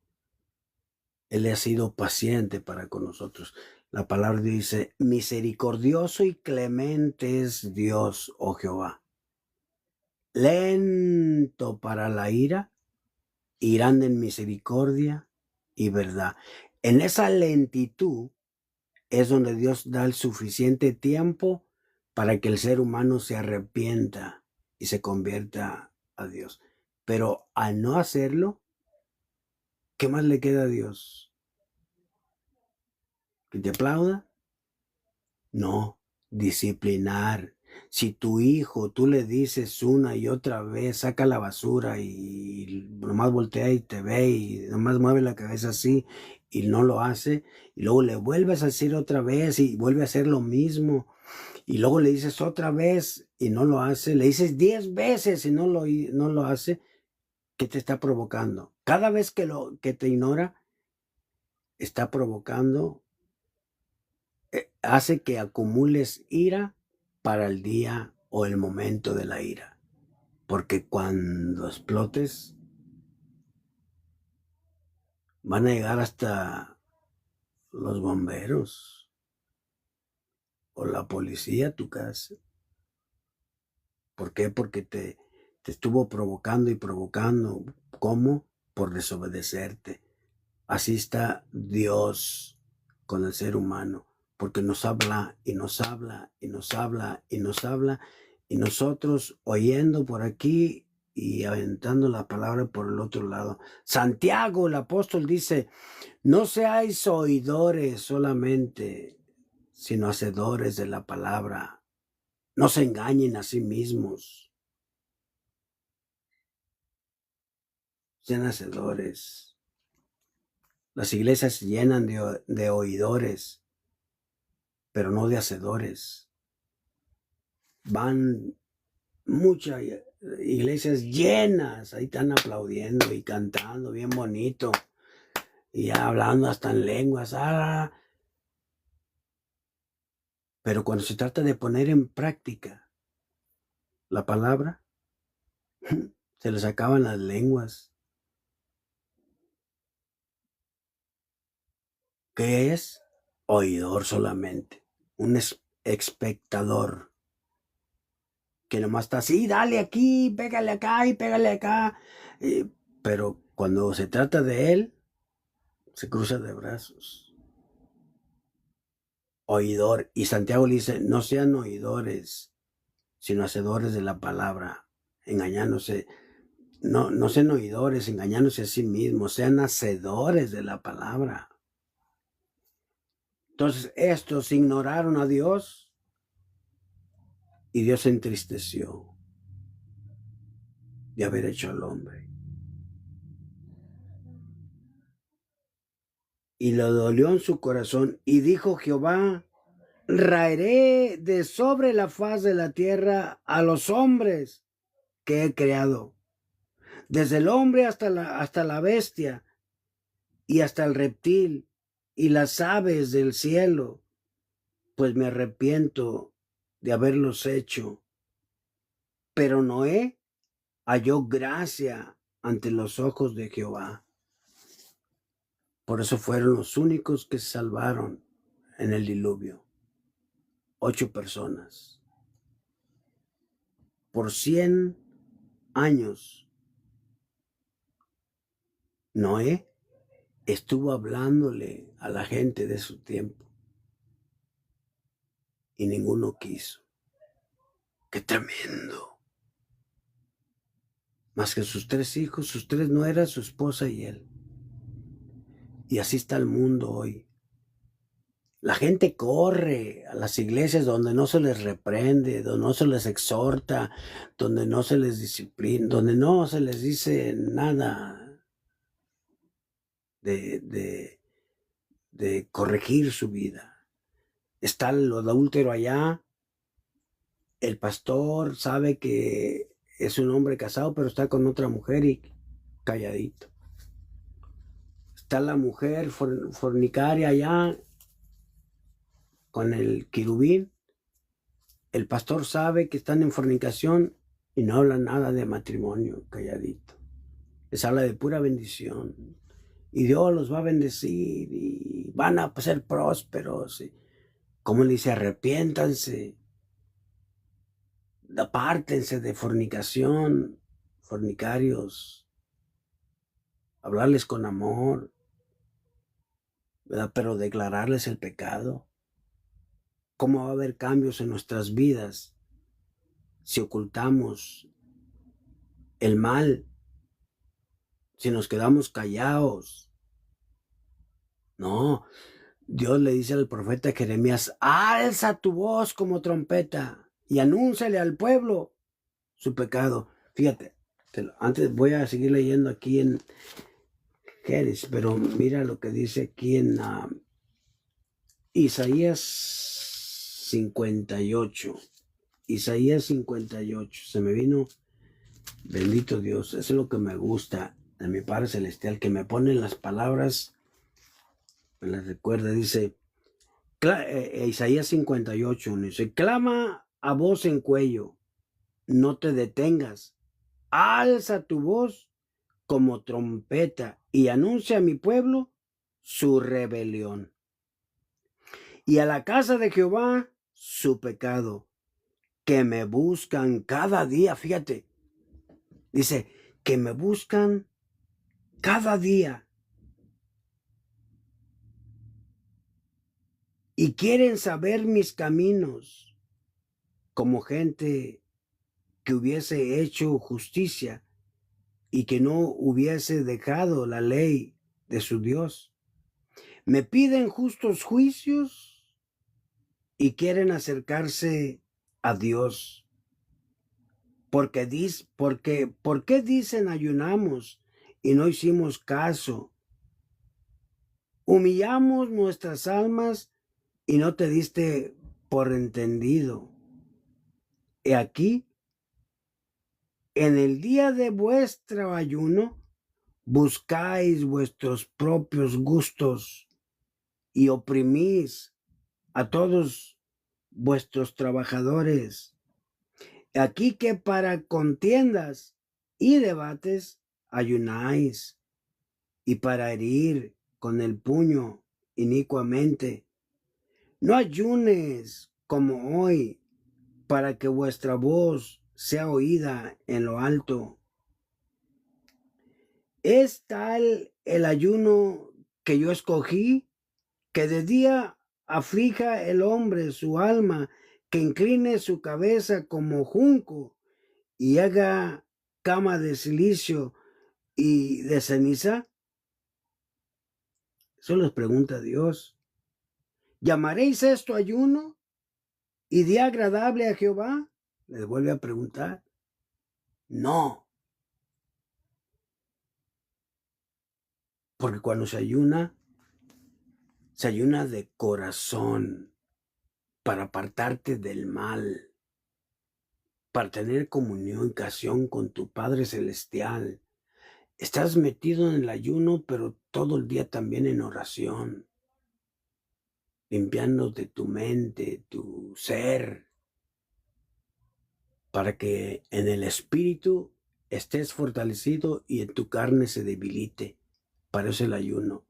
Él ha sido paciente para con nosotros. La palabra dice, misericordioso y clemente es Dios, oh Jehová. Lento para la ira y grande en misericordia y verdad. En esa lentitud es donde Dios da el suficiente tiempo para que el ser humano se arrepienta y se convierta a Dios. Pero al no hacerlo, ¿qué más le queda a Dios? ¿Que te aplauda? No, disciplinar. Si tu hijo tú le dices una y otra vez, saca la basura y nomás voltea y te ve y nomás mueve la cabeza así y no lo hace, y luego le vuelves a decir otra vez y vuelve a hacer lo mismo, y luego le dices otra vez y no lo hace, le dices 10 veces y no lo hace, ¿qué te está provocando? Cada vez que te ignora, está provocando, hace que acumules ira para el día o el momento de la ira. Porque cuando explotes, van a llegar hasta los bomberos o la policía a tu casa. ¿Por qué? Porque te estuvo provocando y provocando. ¿Cómo? Por desobedecerte. Así está Dios con el ser humano, porque nos habla y nos habla y nos habla y nos habla, y nosotros oyendo por aquí y aventando la palabra por el otro lado. Santiago, el apóstol, dice, no seáis oidores solamente, sino hacedores de la palabra. No se engañen a sí mismos, sean hacedores. Las iglesias se llenan de oidores, pero no de hacedores. van muchas iglesias llenas, ahí están aplaudiendo y cantando bien bonito y ya hablando hasta en lenguas. Pero cuando se trata de poner en práctica la palabra, se les acaban las lenguas. ¿Qué es? Oidor solamente, un espectador que nomás está así, dale aquí, pégale acá y pégale acá. Pero cuando se trata de él, se cruza de brazos. Oidor. Y Santiago le dice, no sean oidores, sino hacedores de la palabra, engañándose. No sean oidores, engañándose a sí mismos, sean hacedores de la palabra. Entonces estos ignoraron a Dios y Dios se entristeció de haber hecho al hombre. Y lo dolió en su corazón y dijo Jehová, raeré de sobre la faz de la tierra a los hombres que he creado, desde el hombre hasta la bestia y hasta el reptil y las aves del cielo, pues me arrepiento de haberlos hecho. Pero Noé halló gracia ante los ojos de Jehová. Por eso fueron los únicos que se salvaron en el diluvio. 8 personas. Por 100 años, Noé estuvo hablándole a la gente de su tiempo y ninguno quiso. ¡Qué tremendo! Más que sus 3 hijos, sus 3 nueras, su esposa y él. Y así está el mundo hoy. La gente corre a las iglesias donde no se les reprende, donde no se les exhorta, donde no se les disciplina, donde no se les dice nada de corregir su vida. Está el adúltero allá, el pastor sabe que es un hombre casado, pero está con otra mujer y calladito. Está la mujer fornicaria allá con el querubín. El pastor sabe que están en fornicación y no habla nada de matrimonio, calladito. Les habla de pura bendición. Y Dios los va a bendecir y van a ser prósperos. Como le dice, arrepiéntanse, apártense de fornicación, fornicarios, hablarles con amor, ¿verdad? Pero declararles el pecado. ¿Cómo va a haber cambios en nuestras vidas si ocultamos el mal, si nos quedamos callados? No, Dios le dice al profeta Jeremías, alza tu voz como trompeta y anúnciale al pueblo su pecado. Fíjate, antes voy a seguir leyendo aquí en Génesis, pero mira lo que dice aquí en Isaías 58. Isaías 58, se me vino, bendito Dios, eso es lo que me gusta de mi Padre Celestial, que me pone las palabras, me las recuerda, dice, Isaías 58, dice, clama a voz en cuello, no te detengas, alza tu voz como trompeta y anuncia a mi pueblo su rebelión y a la casa de Jehová su pecado, que me buscan cada día, fíjate, dice, que me buscan cada día y quieren saber mis caminos, como gente que hubiese hecho justicia y que no hubiese dejado la ley de su Dios. Me piden justos juicios y quieren acercarse a Dios. ¿Por qué dicen ayunamos y no hicimos caso? Humillamos nuestras almas y no te diste por entendido. He aquí, en el día de vuestro ayuno, buscáis vuestros propios gustos y oprimís a todos vuestros trabajadores. Aquí que para contiendas y debates ayunáis, y para herir con el puño inicuamente. No ayunes como hoy, para que vuestra voz sea oída en lo alto. Es tal el ayuno que yo escogí, que de día aflija el hombre su alma, que incline su cabeza como junco y haga cama de silicio y de ceniza. Eso les pregunta Dios. ¿Llamaréis esto ayuno y día agradable a Jehová? Les vuelve a preguntar. No, porque cuando se ayuna de corazón para apartarte del mal, para tener comunión, canción con tu Padre Celestial. Estás metido en el ayuno, pero todo el día también en oración, limpiándote tu mente, tu ser, para que en el espíritu estés fortalecido y en tu carne se debilite. Para eso el ayuno.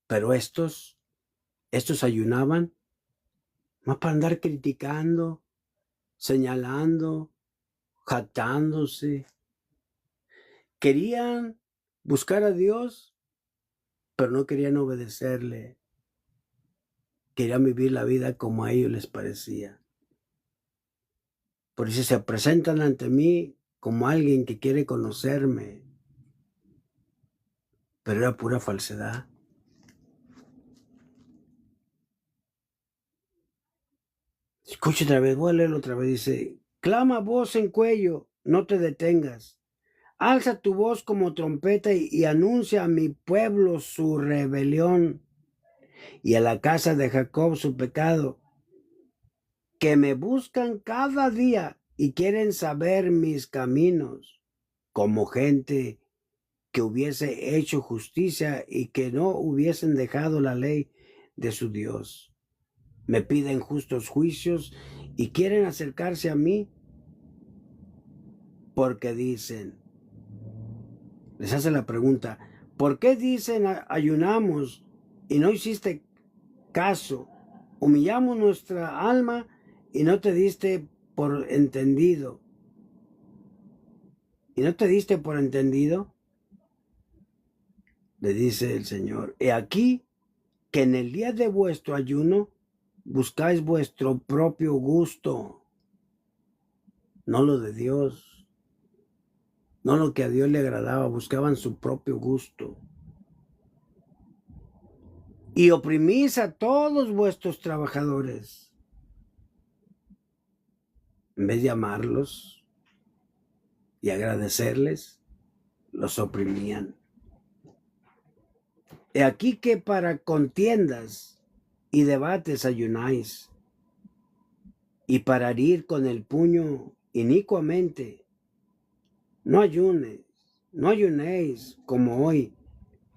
Pero estos ayunaban más para andar criticando, señalando, jactándose. Querían buscar a Dios, pero no querían obedecerle. Querían vivir la vida como a ellos les parecía. Por eso se presentan ante mí como alguien que quiere conocerme, pero era pura falsedad. Escucha otra vez, voy a leerlo otra vez. Dice, clama voz en cuello, no te detengas. Alza tu voz como trompeta y anuncia a mi pueblo su rebelión y a la casa de Jacob su pecado, que me buscan cada día y quieren saber mis caminos, como gente que hubiese hecho justicia y que no hubiesen dejado la ley de su Dios. Me piden justos juicios y quieren acercarse a mí porque dicen, les hace la pregunta, ¿por qué dicen ayunamos y no hiciste caso? Humillamos nuestra alma y no te diste por entendido. ¿Y no te diste por entendido? Le dice el Señor, he aquí que en el día de vuestro ayuno buscáis vuestro propio gusto, no lo de Dios, no lo que a Dios le agradaba, buscaban su propio gusto. Y oprimís a todos vuestros trabajadores. En vez de amarlos y agradecerles, los oprimían. He aquí que para contiendas y debates ayunáis, y para herir con el puño inicuamente. No ayunéis como hoy,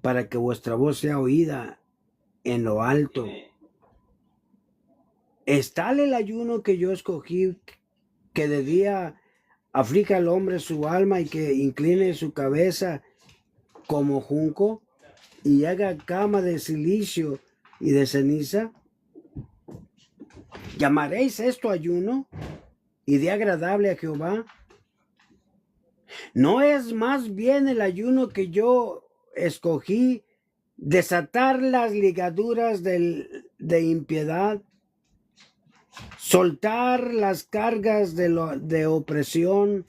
para que vuestra voz sea oída en lo alto. ¿Es tal el ayuno que yo escogí, que de día aflija al hombre su alma y que incline su cabeza como junco y haga cama de silicio y de ceniza? ¿Llamaréis esto ayuno y día agradable a Jehová? ¿No es más bien el ayuno que yo escogí, desatar las ligaduras de impiedad, soltar las cargas de opresión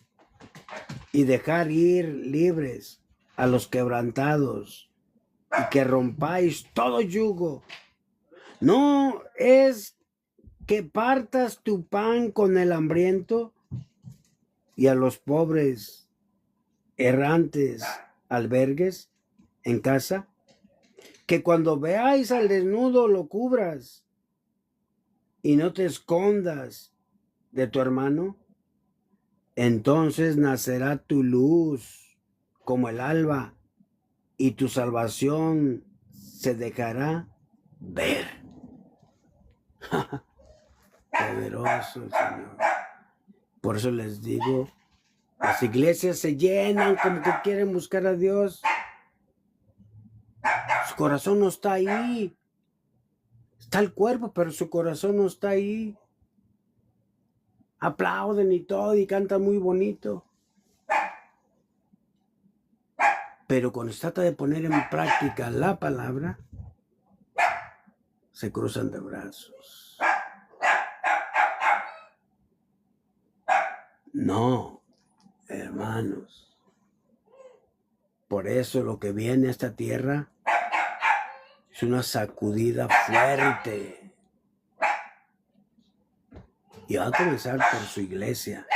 y dejar ir libres a los quebrantados, y que rompáis todo yugo? ¿No es que partas tu pan con el hambriento y a los pobres errantes albergues en casa? Que cuando veáis al desnudo lo cubras y no te escondas de tu hermano, entonces nacerá tu luz como el alba y tu salvación se dejará ver. Poderoso el Señor. Por eso les digo, las iglesias se llenan como que quieren buscar a Dios. Su corazón no está ahí. Está el cuerpo, pero su corazón no está ahí. Aplauden y todo y cantan muy bonito. Pero cuando se trata de poner en práctica la palabra, se cruzan de brazos. No, hermanos. Por eso lo que viene a esta tierra es una sacudida fuerte. Y va a comenzar por su iglesia.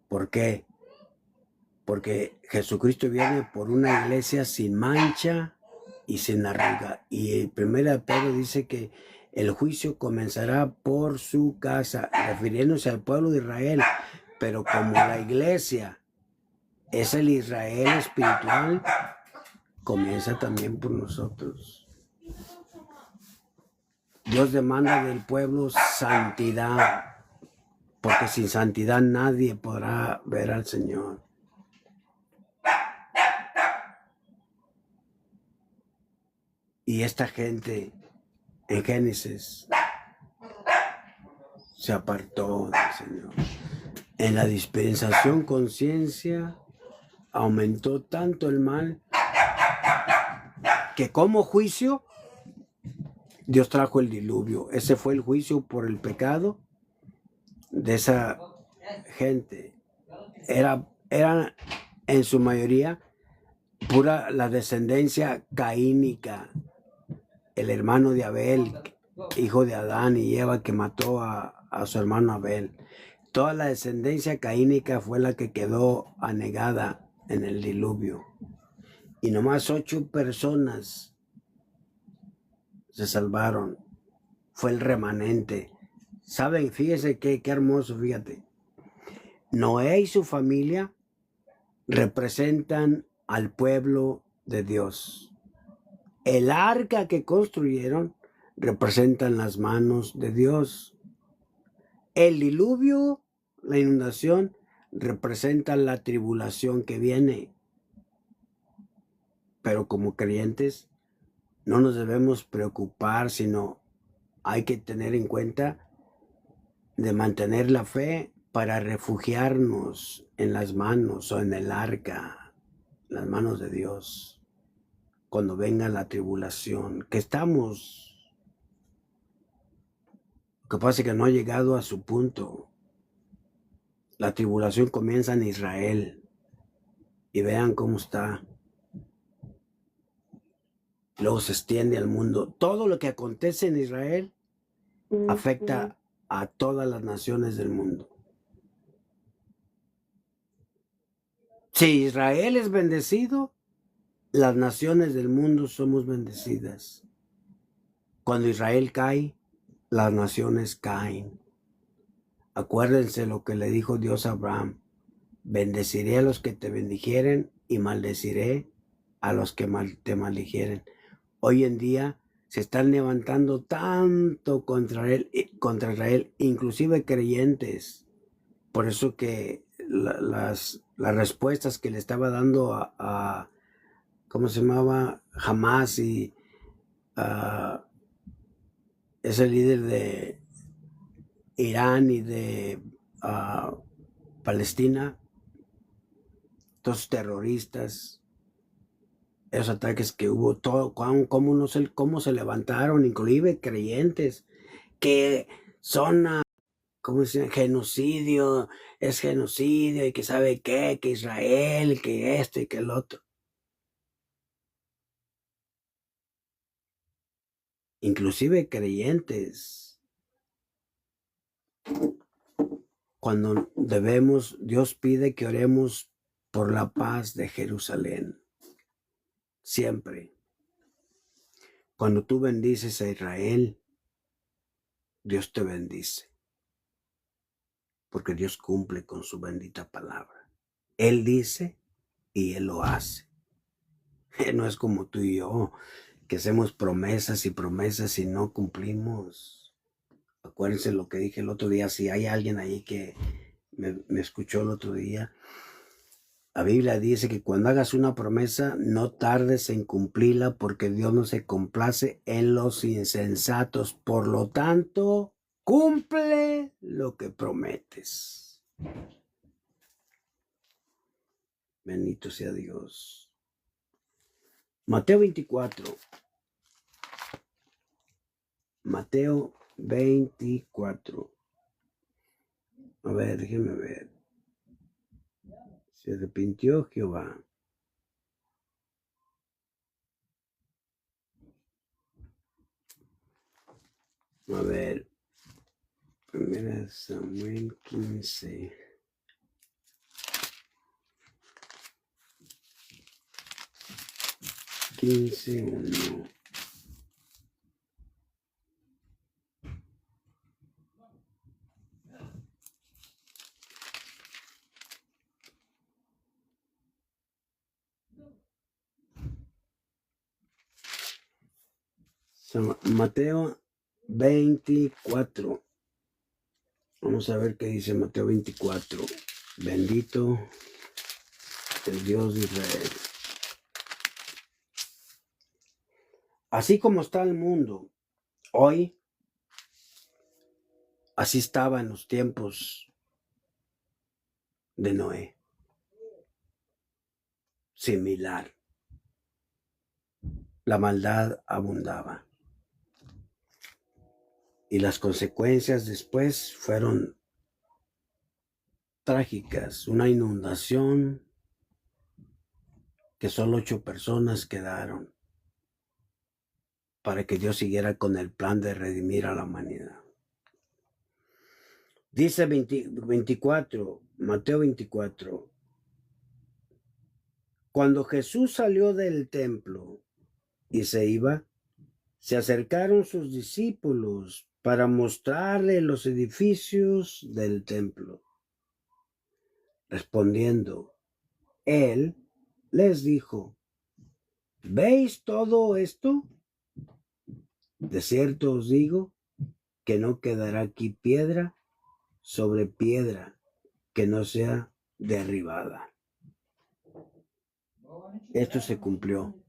¿Por qué? Porque Jesucristo viene por una iglesia sin mancha y sin arruga. Y 1 Pedro dice que el juicio comenzará por su casa, refiriéndose al pueblo de Israel. Pero como la iglesia es el Israel espiritual, comienza también por nosotros. Dios demanda del pueblo santidad, porque sin santidad nadie podrá ver al Señor. Y esta gente en Génesis se apartó del Señor. En la dispensación conciencia aumentó tanto el mal que como juicio Dios trajo el diluvio. Ese fue el juicio por el pecado de esa gente. Era en su mayoría pura la descendencia caínica. El hermano de Abel, hijo de Adán y Eva, que mató a su hermano Abel. Toda la descendencia caínica fue la que quedó anegada en el diluvio. Y nomás 8 personas se salvaron. Fue el remanente. ¿Saben? Fíjese qué hermoso, fíjate. Noé y su familia representan al pueblo de Dios. El arca que construyeron representan las manos de Dios. El diluvio, la inundación, representa la tribulación que viene. Pero como creyentes no nos debemos preocupar, sino hay que tener en cuenta de mantener la fe para refugiarnos en las manos o en el arca, las manos de Dios, cuando venga la tribulación, que estamos, lo que pasa es que no ha llegado a su punto. La tribulación comienza en Israel y vean cómo está. Luego se extiende al mundo. Todo lo que acontece en Israel afecta a todas las naciones del mundo. Si Israel es bendecido, las naciones del mundo somos bendecidas. Cuando Israel cae, las naciones caen. Acuérdense lo que le dijo Dios a Abraham: bendeciré a los que te bendijeren y maldeciré a los que te maldijeren. Hoy en día se están levantando tanto contra Israel, inclusive creyentes. Por eso que las respuestas que le estaba dando a ¿cómo se llamaba? Hamas y ese líder de Irán y de Palestina, todos terroristas, esos ataques que hubo, todo, cómo se levantaron, inclusive creyentes que son, ¿cómo se llama? Genocidio, es genocidio, y que sabe qué, que Israel, que esto y que el otro. Inclusive creyentes. Cuando Dios pide que oremos por la paz de Jerusalén. Siempre. Cuando tú bendices a Israel, Dios te bendice. porque Dios cumple con su bendita palabra. Él dice y Él lo hace. No es como tú y yo, que hacemos promesas y no cumplimos. Acuérdense lo que dije el otro día. Si hay alguien ahí que me escuchó el otro día, la Biblia dice que cuando hagas una promesa, no tardes en cumplirla, porque Dios no se complace en los insensatos. Por lo tanto, cumple lo que prometes. Bendito sea Dios. Mateo 24. Mateo 24. A ver, déjenme ver. Se arrepintió Jehová. A ver. 1 Samuel 15. 15:1. Mateo 24. Vamos a ver qué dice Mateo 24. Bendito el Dios de Israel. Así como está el mundo hoy, así estaba en los tiempos de Noé. Similar. La maldad abundaba. Y las consecuencias después fueron trágicas. Una inundación que solo 8 personas quedaron para que Dios siguiera con el plan de redimir a la humanidad. Dice 24, Mateo 24. Cuando Jesús salió del templo y se iba, se acercaron sus discípulos para mostrarle los edificios del templo. Respondiendo, él les dijo: ¿veis todo esto? De cierto os digo que no quedará aquí piedra sobre piedra que no sea derribada. Esto se cumplió.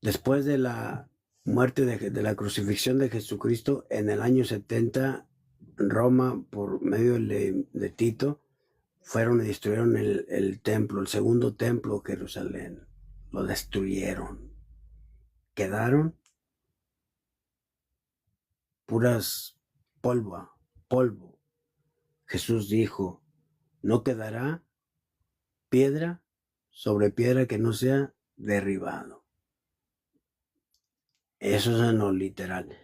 Después de la muerte de la crucifixión de Jesucristo, en el año 70, Roma, por medio de Tito, fueron y destruyeron el templo, el segundo templo de Jerusalén. Lo destruyeron. Quedaron puras polvo. Jesús dijo: no quedará piedra sobre piedra que no sea derribado. Eso es en lo literal.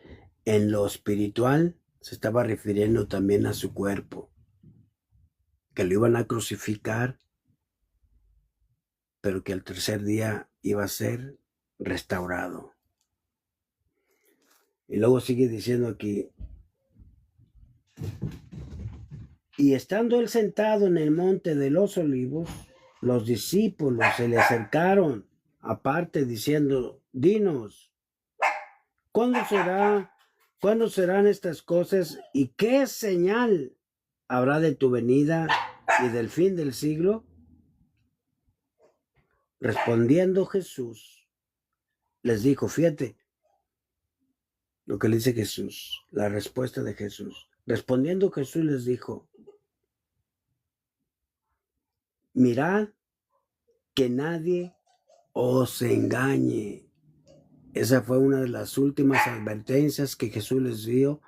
En lo espiritual se estaba refiriendo también a su cuerpo, que lo iban a crucificar, pero que al tercer día iba a ser restaurado. Y luego sigue diciendo aquí: y estando él sentado en el monte de los olivos, los discípulos se le acercaron aparte diciendo: dinos, ¿cuándo serán estas cosas y qué señal habrá de tu venida y del fin del siglo? Respondiendo Jesús, les dijo, fíjate lo que le dice Jesús, la respuesta de Jesús. Respondiendo Jesús les dijo: mirad que nadie os engañe. Esa fue una de las últimas advertencias que Jesús les dio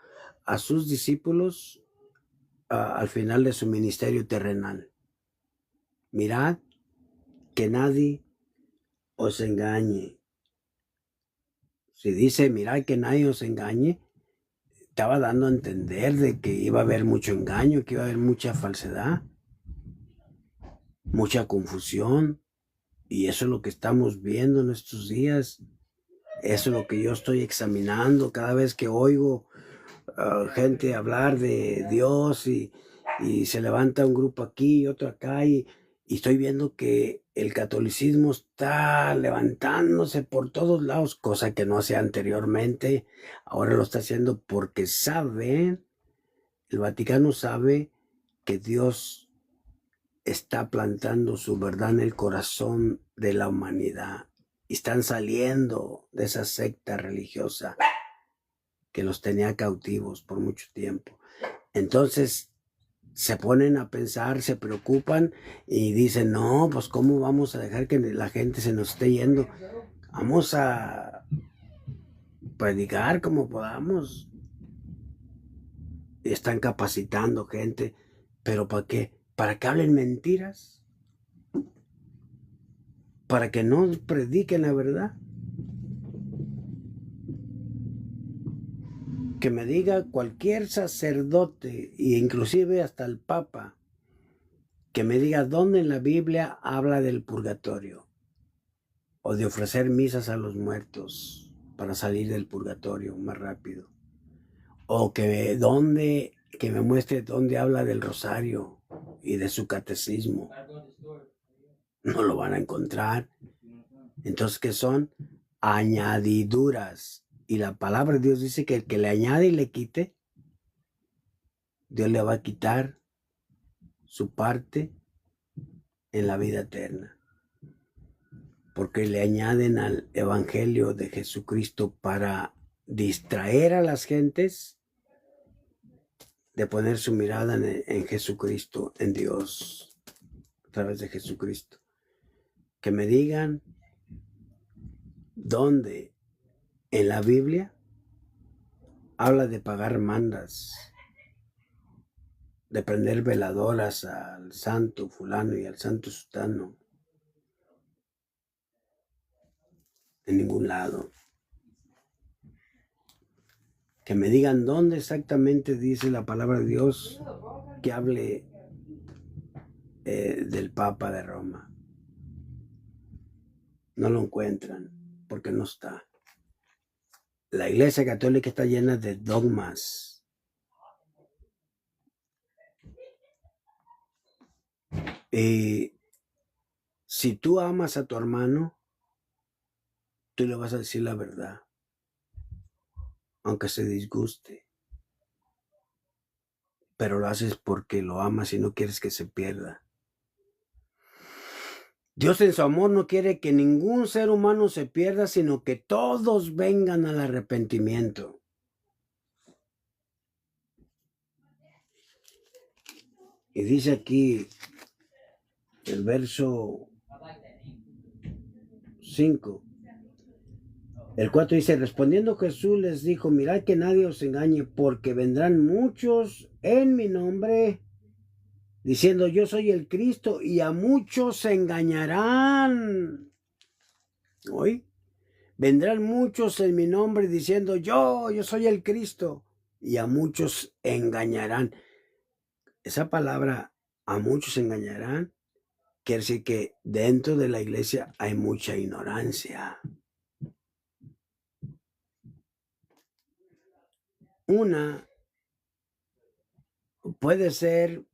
a sus discípulos al final de su ministerio terrenal. Mirad que nadie os engañe. Si dice mirad que nadie os engañe, estaba dando a entender de que iba a haber mucho engaño, que iba a haber mucha falsedad, mucha confusión. Y eso es lo que estamos viendo en estos días. Eso es lo que yo estoy examinando cada vez que oigo gente hablar de Dios y se levanta un grupo aquí y otro acá y estoy viendo que el catolicismo está levantándose por todos lados, cosa que no hacía anteriormente. Ahora lo está haciendo porque sabe, el Vaticano sabe que Dios está plantando su verdad en el corazón de la humanidad. Y están saliendo de esa secta religiosa que los tenía cautivos por mucho tiempo. Entonces se ponen a pensar, se preocupan y dicen, no, pues cómo vamos a dejar que la gente se nos esté yendo. Vamos a predicar como podamos. Están capacitando gente, pero ¿para qué? ¿Para que hablen mentiras? ¿Para que no prediquen la verdad? Que me diga cualquier sacerdote, e inclusive hasta el Papa, que me diga dónde en la Biblia habla del purgatorio o de ofrecer misas a los muertos para salir del purgatorio más rápido, o que me muestre dónde habla del rosario y de su catecismo. No lo van a encontrar. Entonces, ¿qué son? Añadiduras. Y la palabra de Dios dice que el que le añade y le quite, Dios le va a quitar su parte en la vida eterna. Porque le añaden al evangelio de Jesucristo para distraer a las gentes de poner su mirada en Jesucristo, en Dios, a través de Jesucristo. Que me digan dónde en la Biblia habla de pagar mandas, de prender veladoras al santo fulano y al santo sutano. En ningún lado. Que me digan dónde exactamente dice la palabra de Dios que hable del Papa de Roma. No lo encuentran porque no está. La Iglesia Católica está llena de dogmas. Y si tú amas a tu hermano, tú le vas a decir la verdad, aunque se disguste. Pero lo haces porque lo amas y no quieres que se pierda. Dios en su amor no quiere que ningún ser humano se pierda, sino que todos vengan al arrepentimiento. Y dice aquí el verso 5. El 4 dice, respondiendo Jesús les dijo, mirad que nadie os engañe, porque vendrán muchos en mi nombre, diciendo yo soy el Cristo, y a muchos se engañarán. ¿Oí? Vendrán muchos en mi nombre diciendo yo soy el Cristo, y a muchos engañarán. Esa palabra, a muchos engañarán, quiere decir que dentro de la iglesia hay mucha ignorancia. Una puede ser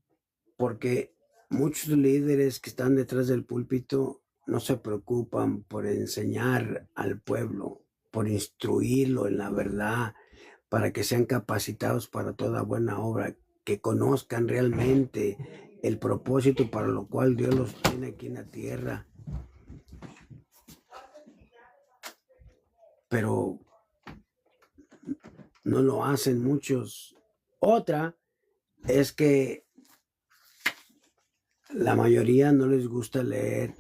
porque muchos líderes que están detrás del púlpito no se preocupan por enseñar al pueblo, por instruirlo en la verdad, para que sean capacitados para toda buena obra, que conozcan realmente el propósito para lo cual Dios los tiene aquí en la tierra. Pero no lo hacen muchos. Otra es que la mayoría no les gusta leer,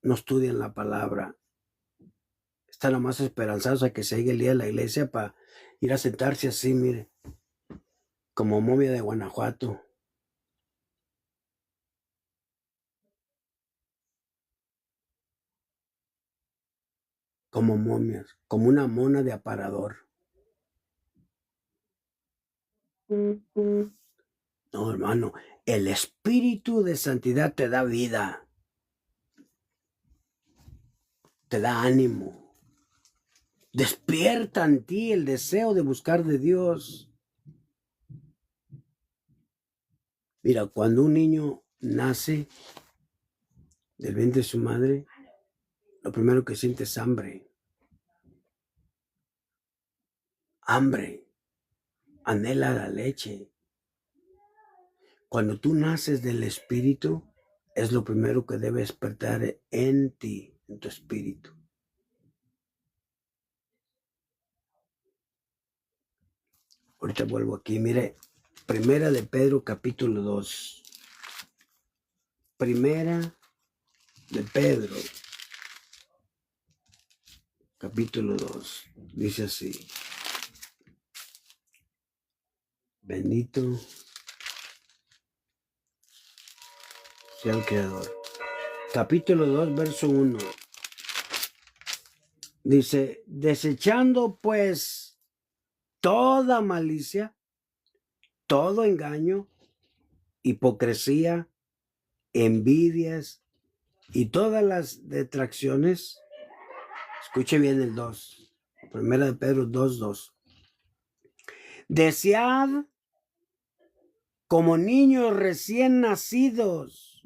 no estudian la palabra. Están lo más esperanzados a que se llegue el día de la iglesia para ir a sentarse así, mire, como momia de Guanajuato. Como momias, como una mona de aparador. No, hermano, el espíritu de santidad te da vida, te da ánimo. Despierta en ti el deseo de buscar de Dios. Mira, cuando un niño nace del vientre de su madre, lo primero que siente es hambre. Hambre. Anhela la leche. Cuando tú naces del Espíritu, es lo primero que debe despertar en ti, en tu espíritu. Ahorita vuelvo aquí, mire, Primera de Pedro capítulo 2. Primera de Pedro capítulo 2. Dice así. Bendito sea el Creador. Capítulo 2, verso 1. Dice, desechando pues toda malicia, todo engaño, hipocresía, envidias y todas las detracciones. Escuche bien el 2. Primera de Pedro 2:2. Desead como niños recién nacidos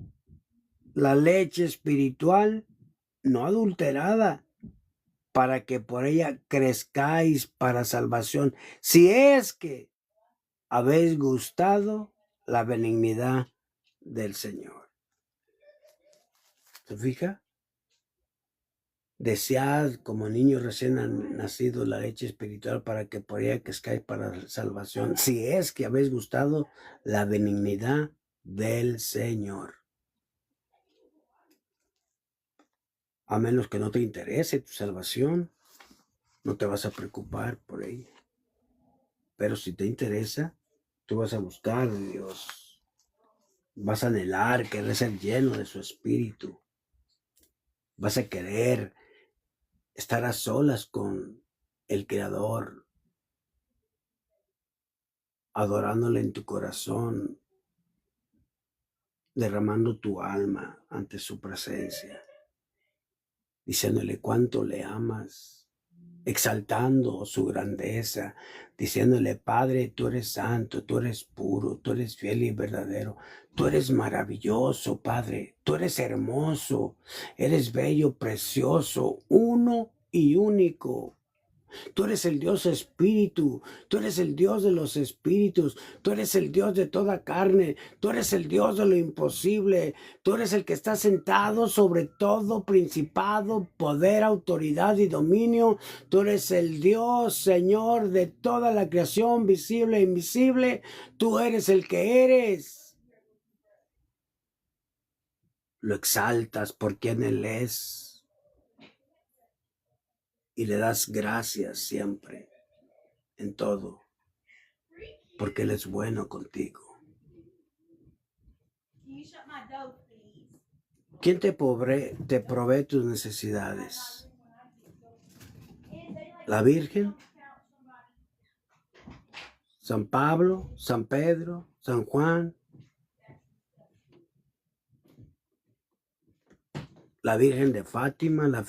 la leche espiritual no adulterada, para que por ella crezcáis para salvación, si es que habéis gustado la benignidad del Señor. ¿Se fija? Desead como niños recién nacidos la leche espiritual, para que por ella crezcáis para salvación, si es que habéis gustado la benignidad del Señor. A menos que no te interese tu salvación, no te vas a preocupar por ella. Pero si te interesa, tú vas a buscar de Dios. Vas a anhelar, querer ser lleno de su espíritu. Vas a querer estar a solas con el Creador, adorándole en tu corazón, derramando tu alma ante su presencia, diciéndole cuánto le amas, exaltando su grandeza, diciéndole, Padre, tú eres santo, tú eres puro, tú eres fiel y verdadero, tú eres maravilloso, Padre, tú eres hermoso, eres bello, precioso, uno y único. Tú eres el Dios espíritu, tú eres el Dios de los espíritus, tú eres el Dios de toda carne, tú eres el Dios de lo imposible, tú eres el que está sentado sobre todo principado, poder, autoridad y dominio. Tú eres el Dios, Señor, de toda la creación visible e invisible. Tú eres el que eres. Lo exaltas por quien Él es y le das gracias siempre en todo, porque Él es bueno contigo. ¿Quién te provee tus necesidades? ¿La Virgen? ¿San Pablo? ¿San Pedro? ¿San Juan? ¿La Virgen de Fátima? ¿La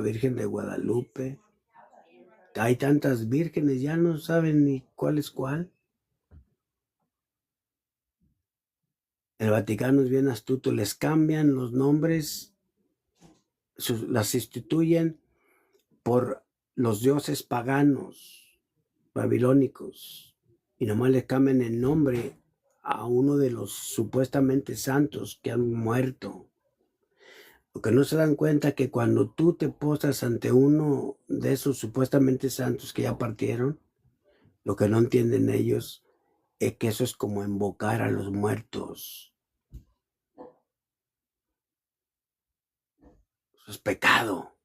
Virgen de Guadalupe? Hay tantas vírgenes, ya no saben ni cuál es cuál. El Vaticano es bien astuto, les cambian los nombres, las sustituyen por los dioses paganos, babilónicos, y nomás le cambian el nombre a uno de los supuestamente santos que han muerto. Lo que no se dan cuenta que cuando tú te postras ante uno de esos supuestamente santos que ya partieron, lo que no entienden ellos es que eso es como invocar a los muertos. Eso es pecado.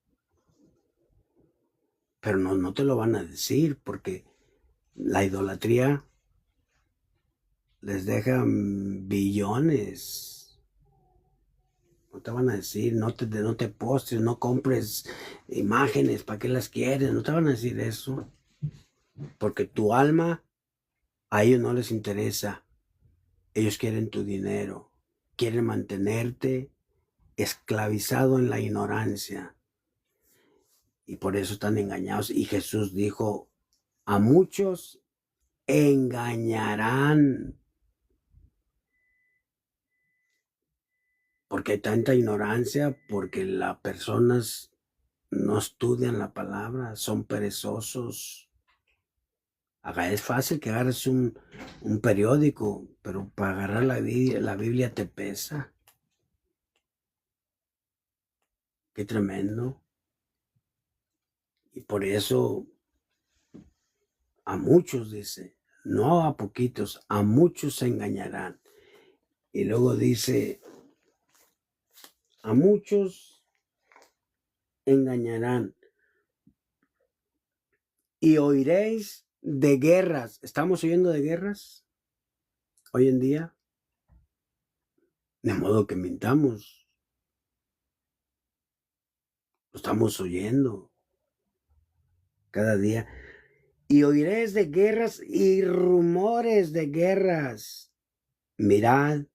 Pero no te lo van a decir, porque la idolatría les deja billones. No te van a decir, no te postres, no compres imágenes, ¿para qué las quieres? No te van a decir eso. Porque tu alma, a ellos no les interesa. Ellos quieren tu dinero. Quieren mantenerte esclavizado en la ignorancia. y por eso están engañados. Y Jesús dijo, a muchos engañarán, porque hay tanta ignorancia, porque las personas no estudian la palabra, son perezosos. Es fácil que agarres un periódico, pero para agarrar la Biblia te pesa. Qué tremendo. Y por eso a muchos, dice, no a poquitos, a muchos se engañarán. Y luego dice, a muchos engañarán. Y oiréis de guerras. ¿Estamos oyendo de guerras hoy en día? De modo que mintamos. Lo estamos oyendo cada día. Y oiréis de guerras y rumores de guerras. Mirad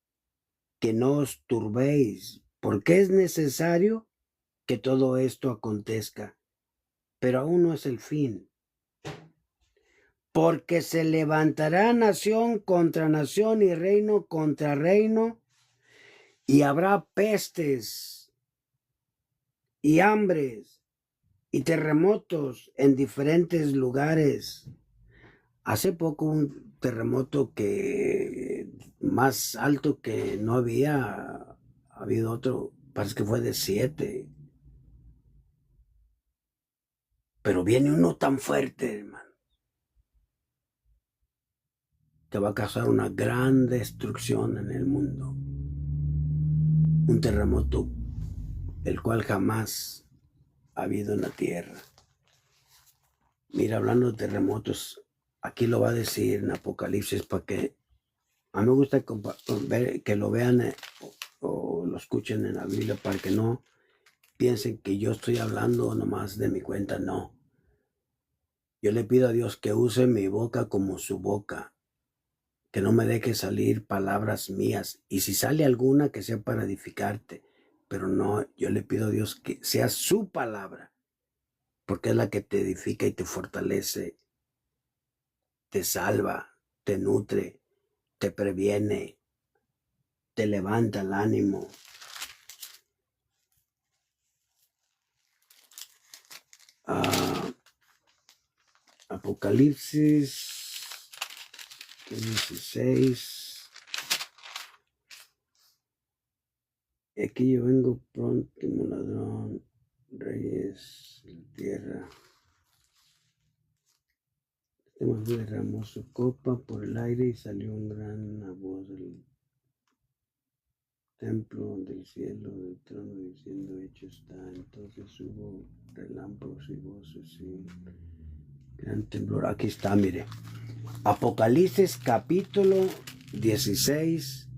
que no os turbéis, porque es necesario que todo esto acontezca, pero aún no es el fin. Porque se levantará nación contra nación y reino contra reino, y habrá pestes y hambres y terremotos en diferentes lugares. Hace poco un terremoto que más alto que no había habido otro, parece que fue de 7. Pero viene uno tan fuerte, hermano, que va a causar una gran destrucción en el mundo. Un terremoto el cual jamás ha habido en la tierra. Mira, hablando de terremotos, aquí lo va a decir en Apocalipsis para que a mí me gusta que lo vean o lo escuchen en la Biblia para que no piensen que yo estoy hablando nomás de mi cuenta. No. Yo le pido a Dios que use mi boca como su boca, que no me deje salir palabras mías, y si sale alguna que sea para edificarte, pero no, yo le pido a Dios que sea su palabra, porque es la que te edifica y te fortalece, te salva, te nutre, te previene, te levanta el ánimo. Apocalipsis 16. Aquí yo vengo pronto como ladrón, reyes de tierra. Este más derramó su copa por el aire y salió una gran voz del templo, del cielo, del trono, diciendo, hecho está. Entonces hubo relámpagos y voces y gran temblor. Aquí está, mire. Apocalipsis capítulo 16,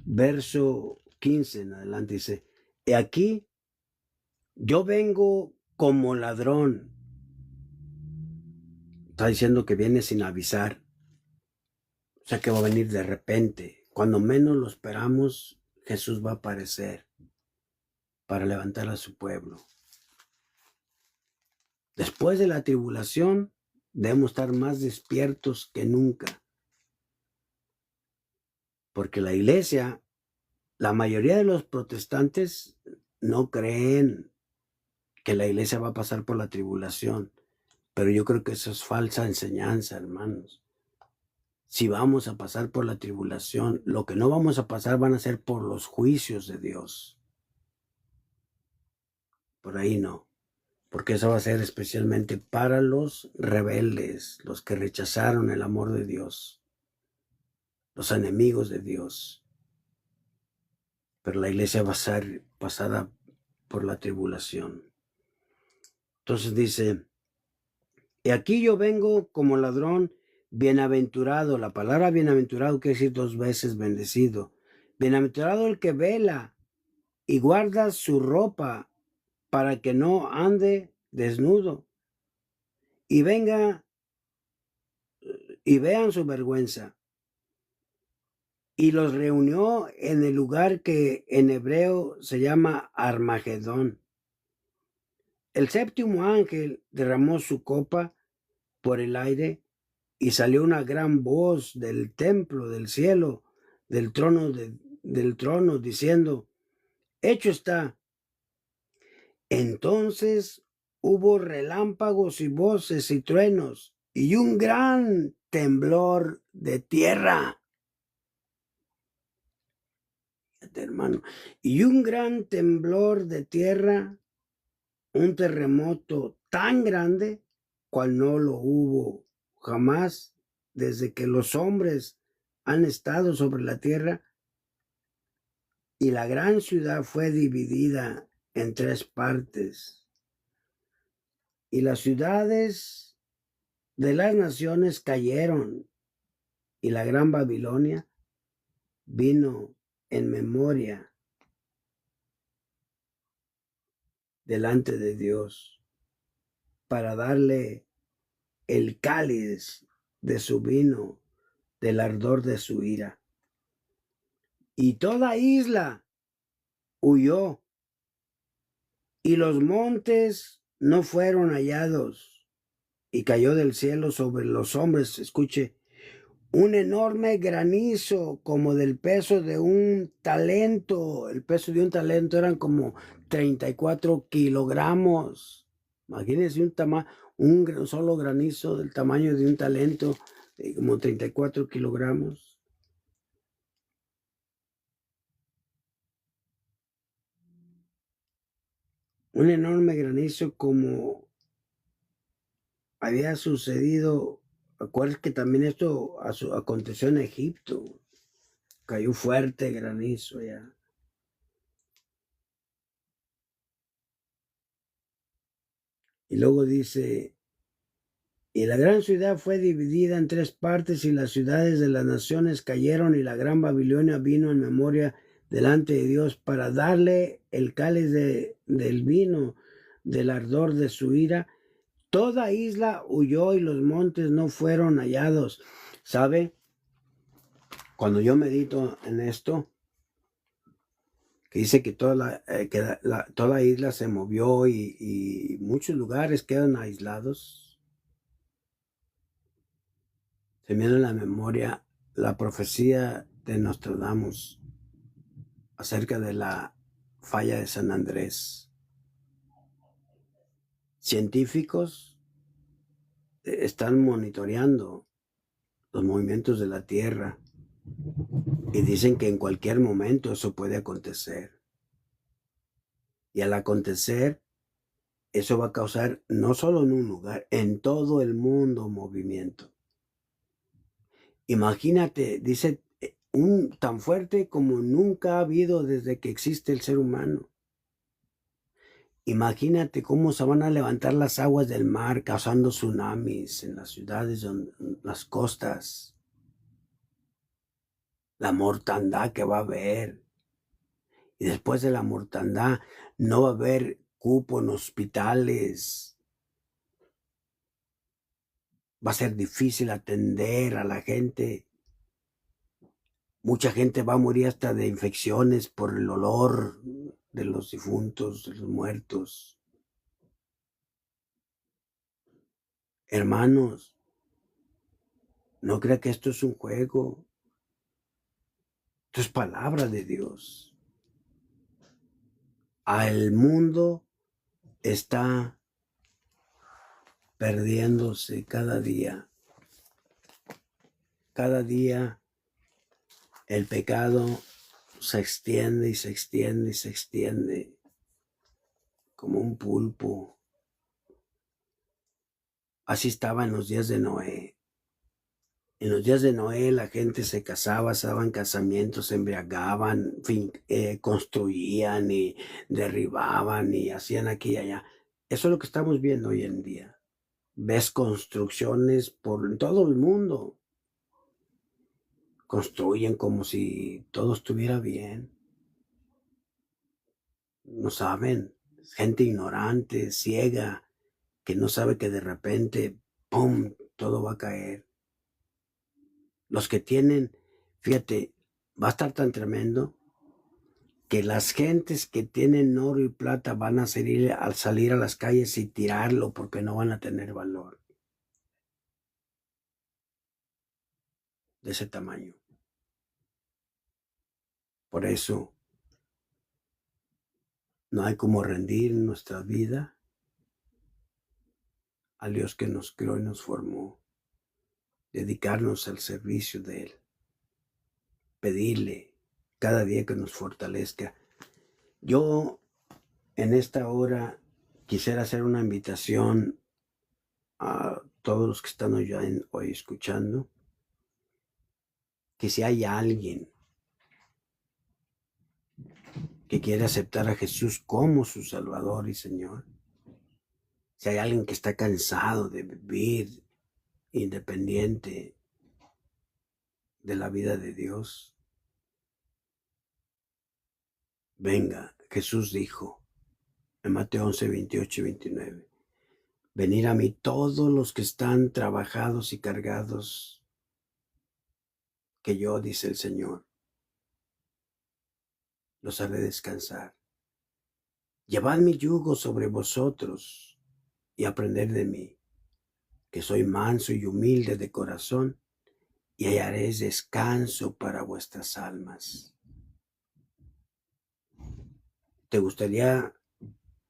verso 15 en adelante dice, he aquí, yo vengo como ladrón. Está diciendo que viene sin avisar. O sea que va a venir de repente. Cuando menos lo esperamos, Jesús va a aparecer para levantar a su pueblo. Después de la tribulación, debemos estar más despiertos que nunca. Porque la iglesia, la mayoría de los protestantes no creen que la iglesia va a pasar por la tribulación. Pero yo creo que eso es falsa enseñanza, hermanos. Si vamos a pasar por la tribulación, lo que no vamos a pasar van a ser por los juicios de Dios. Por ahí no. Porque eso va a ser especialmente para los rebeldes, los que rechazaron el amor de Dios, los enemigos de Dios. Pero la iglesia va a ser pasada por la tribulación. Entonces dice, y aquí yo vengo como ladrón, bienaventurado. La palabra bienaventurado quiere decir 2 veces bendecido. Bienaventurado el que vela y guarda su ropa para que no ande desnudo y venga y vean su vergüenza. Y los reunió en el lugar que en hebreo se llama Armagedón. El séptimo ángel derramó su copa por el aire y salió una gran voz del templo, del cielo, del trono, diciendo, hecho está. Entonces hubo relámpagos y voces y truenos y un gran temblor de tierra. Fíjate, hermano, y un gran temblor de tierra, un terremoto tan grande cual no lo hubo jamás desde que los hombres han estado sobre la tierra, y la gran ciudad fue dividida en 3 partes, y las ciudades de las naciones cayeron, y la gran Babilonia vino en memoria delante de Dios para darle el cáliz de su vino, del ardor de su ira. Y toda isla huyó, y los montes no fueron hallados, y cayó del cielo sobre los hombres, escuche, un enorme granizo como del peso de un talento. El peso de un talento eran como 34 kilogramos. Imagínense un solo granizo del tamaño de un talento, como 34 kilogramos. Un enorme granizo como había sucedido. Acuérdense que también esto aconteció en Egipto. Cayó fuerte granizo allá. Y luego dice, y la gran ciudad fue dividida en 3 partes, y las ciudades de las naciones cayeron, y la gran Babilonia vino en memoria delante de Dios para darle el cáliz del vino, del ardor de su ira. Toda isla huyó y los montes no fueron hallados. ¿Sabe? Cuando yo medito en esto, que dice que toda isla se movió y muchos lugares quedan aislados, se me viene a la memoria la profecía de Nostradamus acerca de la falla de San Andrés. Científicos están monitoreando los movimientos de la Tierra y dicen que en cualquier momento eso puede acontecer. Y al acontecer, eso va a causar no solo en un lugar, en todo el mundo movimiento. Imagínate, dice, tan fuerte como nunca ha habido desde que existe el ser humano. Imagínate cómo se van a levantar las aguas del mar causando tsunamis en las ciudades, en las costas. La mortandad que va a haber. Y después de la mortandad no va a haber cupo en hospitales. Va a ser difícil atender a la gente. Mucha gente va a morir hasta de infecciones por el olor de los difuntos, de los muertos. Hermanos, no crea que esto es un juego. Esto es palabra de Dios. El mundo está perdiéndose cada día. Cada día el pecado se extiende y se extiende y se extiende como un pulpo. Así estaba en los días de Noé. En los días de Noé la gente se casaba, se daban casamientos, se embriagaban, construían y derribaban y hacían aquí y allá. Eso es lo que estamos viendo hoy en día. Ves construcciones por todo el mundo. Construyen como si todo estuviera bien. No saben. Gente ignorante, ciega, que no sabe que de repente, ¡pum!, todo va a caer. Los que tienen, fíjate, va a estar tan tremendo que las gentes que tienen oro y plata van a salir a las calles y tirarlo porque no van a tener valor de ese tamaño. Por eso no hay como rendir nuestra vida al Dios que nos creó y nos formó, dedicarnos al servicio de Él, pedirle cada día que nos fortalezca. Yo en esta hora quisiera hacer una invitación a todos los que están hoy escuchando, que si hay alguien que quiere aceptar a Jesús como su Salvador y Señor, si hay alguien que está cansado de vivir independiente de la vida de Dios, venga. Jesús dijo en Mateo 11, 28 y 29, venid a mí todos los que están trabajados y cargados, que yo, dice el Señor, los haré descansar. Llevad mi yugo sobre vosotros y aprended de mí, que soy manso y humilde de corazón, y hallaréis descanso para vuestras almas. ¿Te gustaría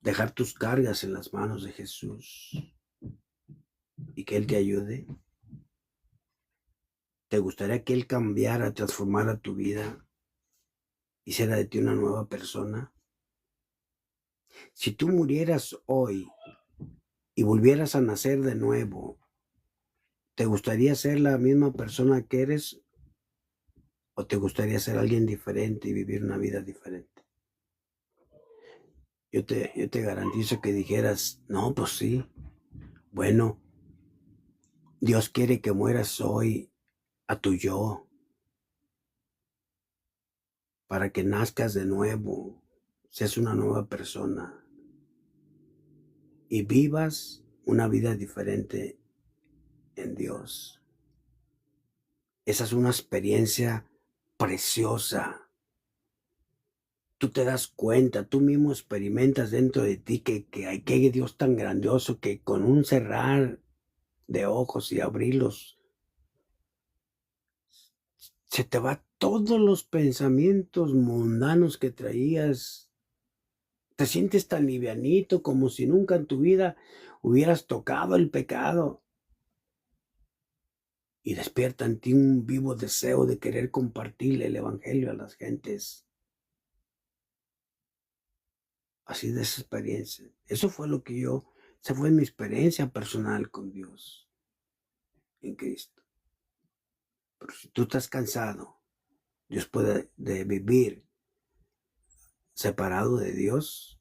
dejar tus cargas en las manos de Jesús y que Él te ayude? ¿Te gustaría que Él cambiara, transformara tu vida, hiciera de ti una nueva persona? Si tú murieras hoy y volvieras a nacer de nuevo, ¿te gustaría ser la misma persona que eres o te gustaría ser alguien diferente y vivir una vida diferente? Yo te garantizo que dijeras, no, pues sí. Bueno, Dios quiere que mueras hoy a tu yo, para que nazcas de nuevo, seas una nueva persona y vivas una vida diferente en Dios. Esa es una experiencia preciosa. Tú te das cuenta, tú mismo experimentas dentro de ti que hay Dios tan grandioso que con un cerrar de ojos y abrirlos, se te va todos los pensamientos mundanos que traías. Te sientes tan livianito como si nunca en tu vida hubieras tocado el pecado. Y despierta en ti un vivo deseo de querer compartirle el evangelio a las gentes. Así de esa experiencia. Esa fue mi experiencia personal con Dios en Cristo. Pero si tú estás cansado, después de vivir separado de Dios,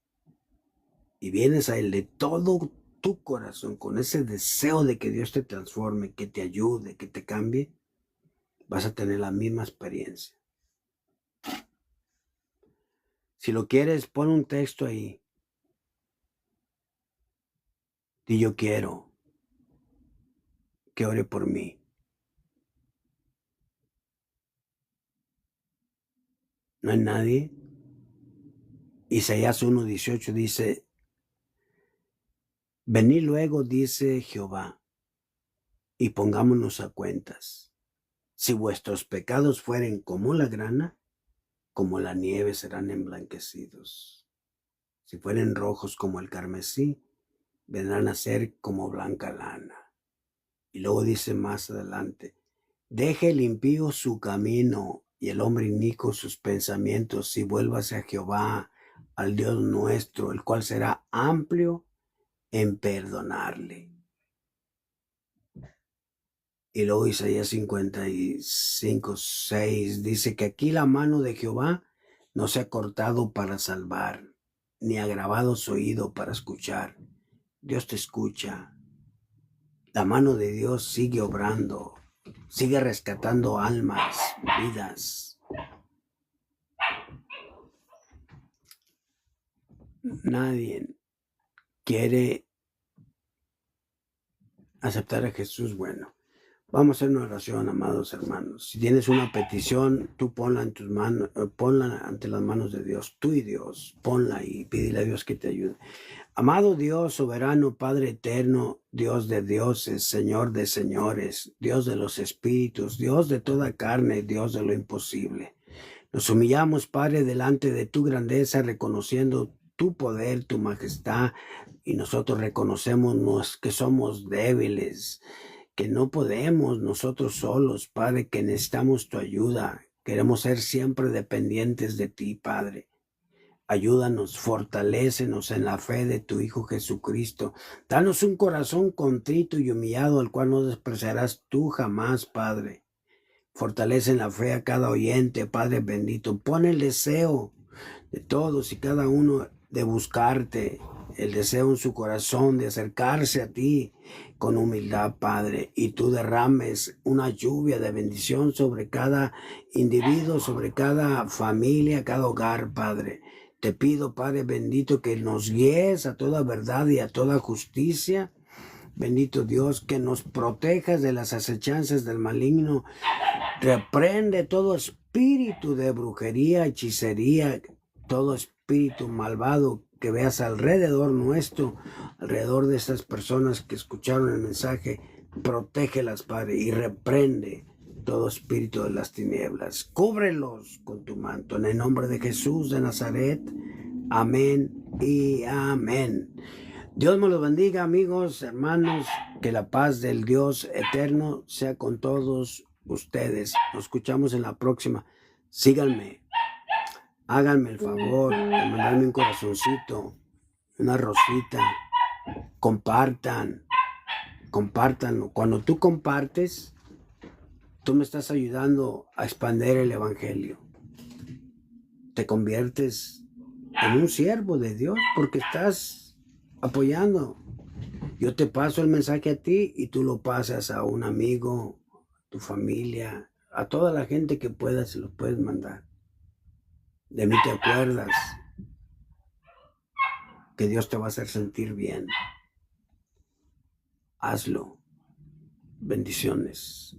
y vienes a Él de todo tu corazón, con ese deseo de que Dios te transforme, que te ayude, que te cambie, vas a tener la misma experiencia. Si lo quieres, pon un texto ahí. Y yo quiero que ore por mí. ¿No hay nadie? Isaías 1:18 dice, venid luego, dice Jehová, y pongámonos a cuentas. Si vuestros pecados fueren como la grana, como la nieve serán emblanquecidos. Si fueren rojos como el carmesí, vendrán a ser como blanca lana. Y luego dice más adelante, deje el impío su camino y el hombre inicuo sus pensamientos, y vuélvase a Jehová, al Dios nuestro, el cual será amplio en perdonarle. Y luego Isaías 55:6 dice que aquí la mano de Jehová no se ha cortado para salvar, ni agravado su oído para escuchar. Dios te escucha. La mano de Dios sigue obrando, sigue rescatando almas, vidas. Nadie quiere aceptar a Jesús. Bueno, Vamos a hacer una oración, amados hermanos. Si tienes una petición, tú ponla en tus manos, ponla ante las manos de Dios, tú y Dios, ponla y pídele a Dios que te ayude. Amado Dios, soberano, Padre eterno, Dios de dioses, Señor de señores, Dios de los espíritus, Dios de toda carne, Dios de lo imposible. Nos humillamos, Padre, delante de tu grandeza, reconociendo tu poder, tu majestad, y nosotros reconocemos que somos débiles, que no podemos nosotros solos, Padre, que necesitamos tu ayuda. Queremos ser siempre dependientes de ti, Padre. Ayúdanos, fortalécenos en la fe de tu Hijo Jesucristo. Danos un corazón contrito y humillado, al cual no despreciarás tú jamás, Padre. Fortalece en la fe a cada oyente, Padre bendito. Pon el deseo de todos y cada uno de buscarte, el deseo en su corazón de acercarse a ti con humildad, Padre, y tú derrames una lluvia de bendición sobre cada individuo, sobre cada familia, cada hogar, Padre. Te pido, Padre bendito, que nos guíes a toda verdad y a toda justicia. Bendito Dios, que nos protejas de las acechanzas del maligno. Reprende todo espíritu de brujería, hechicería, todo espíritu malvado que veas alrededor nuestro, alrededor de estas personas que escucharon el mensaje. Protégelas, Padre, y reprende todo espíritu de las tinieblas. Cúbrelos con tu manto. En el nombre de Jesús de Nazaret. Amén y amén. Dios me los bendiga, amigos, hermanos. Que la paz del Dios eterno sea con todos ustedes. Nos escuchamos en la próxima. Síganme. Háganme el favor de mandarme un corazoncito, una rosita. Compártanlo. Cuando tú compartes, tú me estás ayudando a expandir el evangelio. Te conviertes en un siervo de Dios porque estás apoyando. Yo te paso el mensaje a ti y tú lo pasas a un amigo, tu familia, a toda la gente que puedas, se los puedes mandar. De mí te acuerdas, que Dios te va a hacer sentir bien. Hazlo. Bendiciones.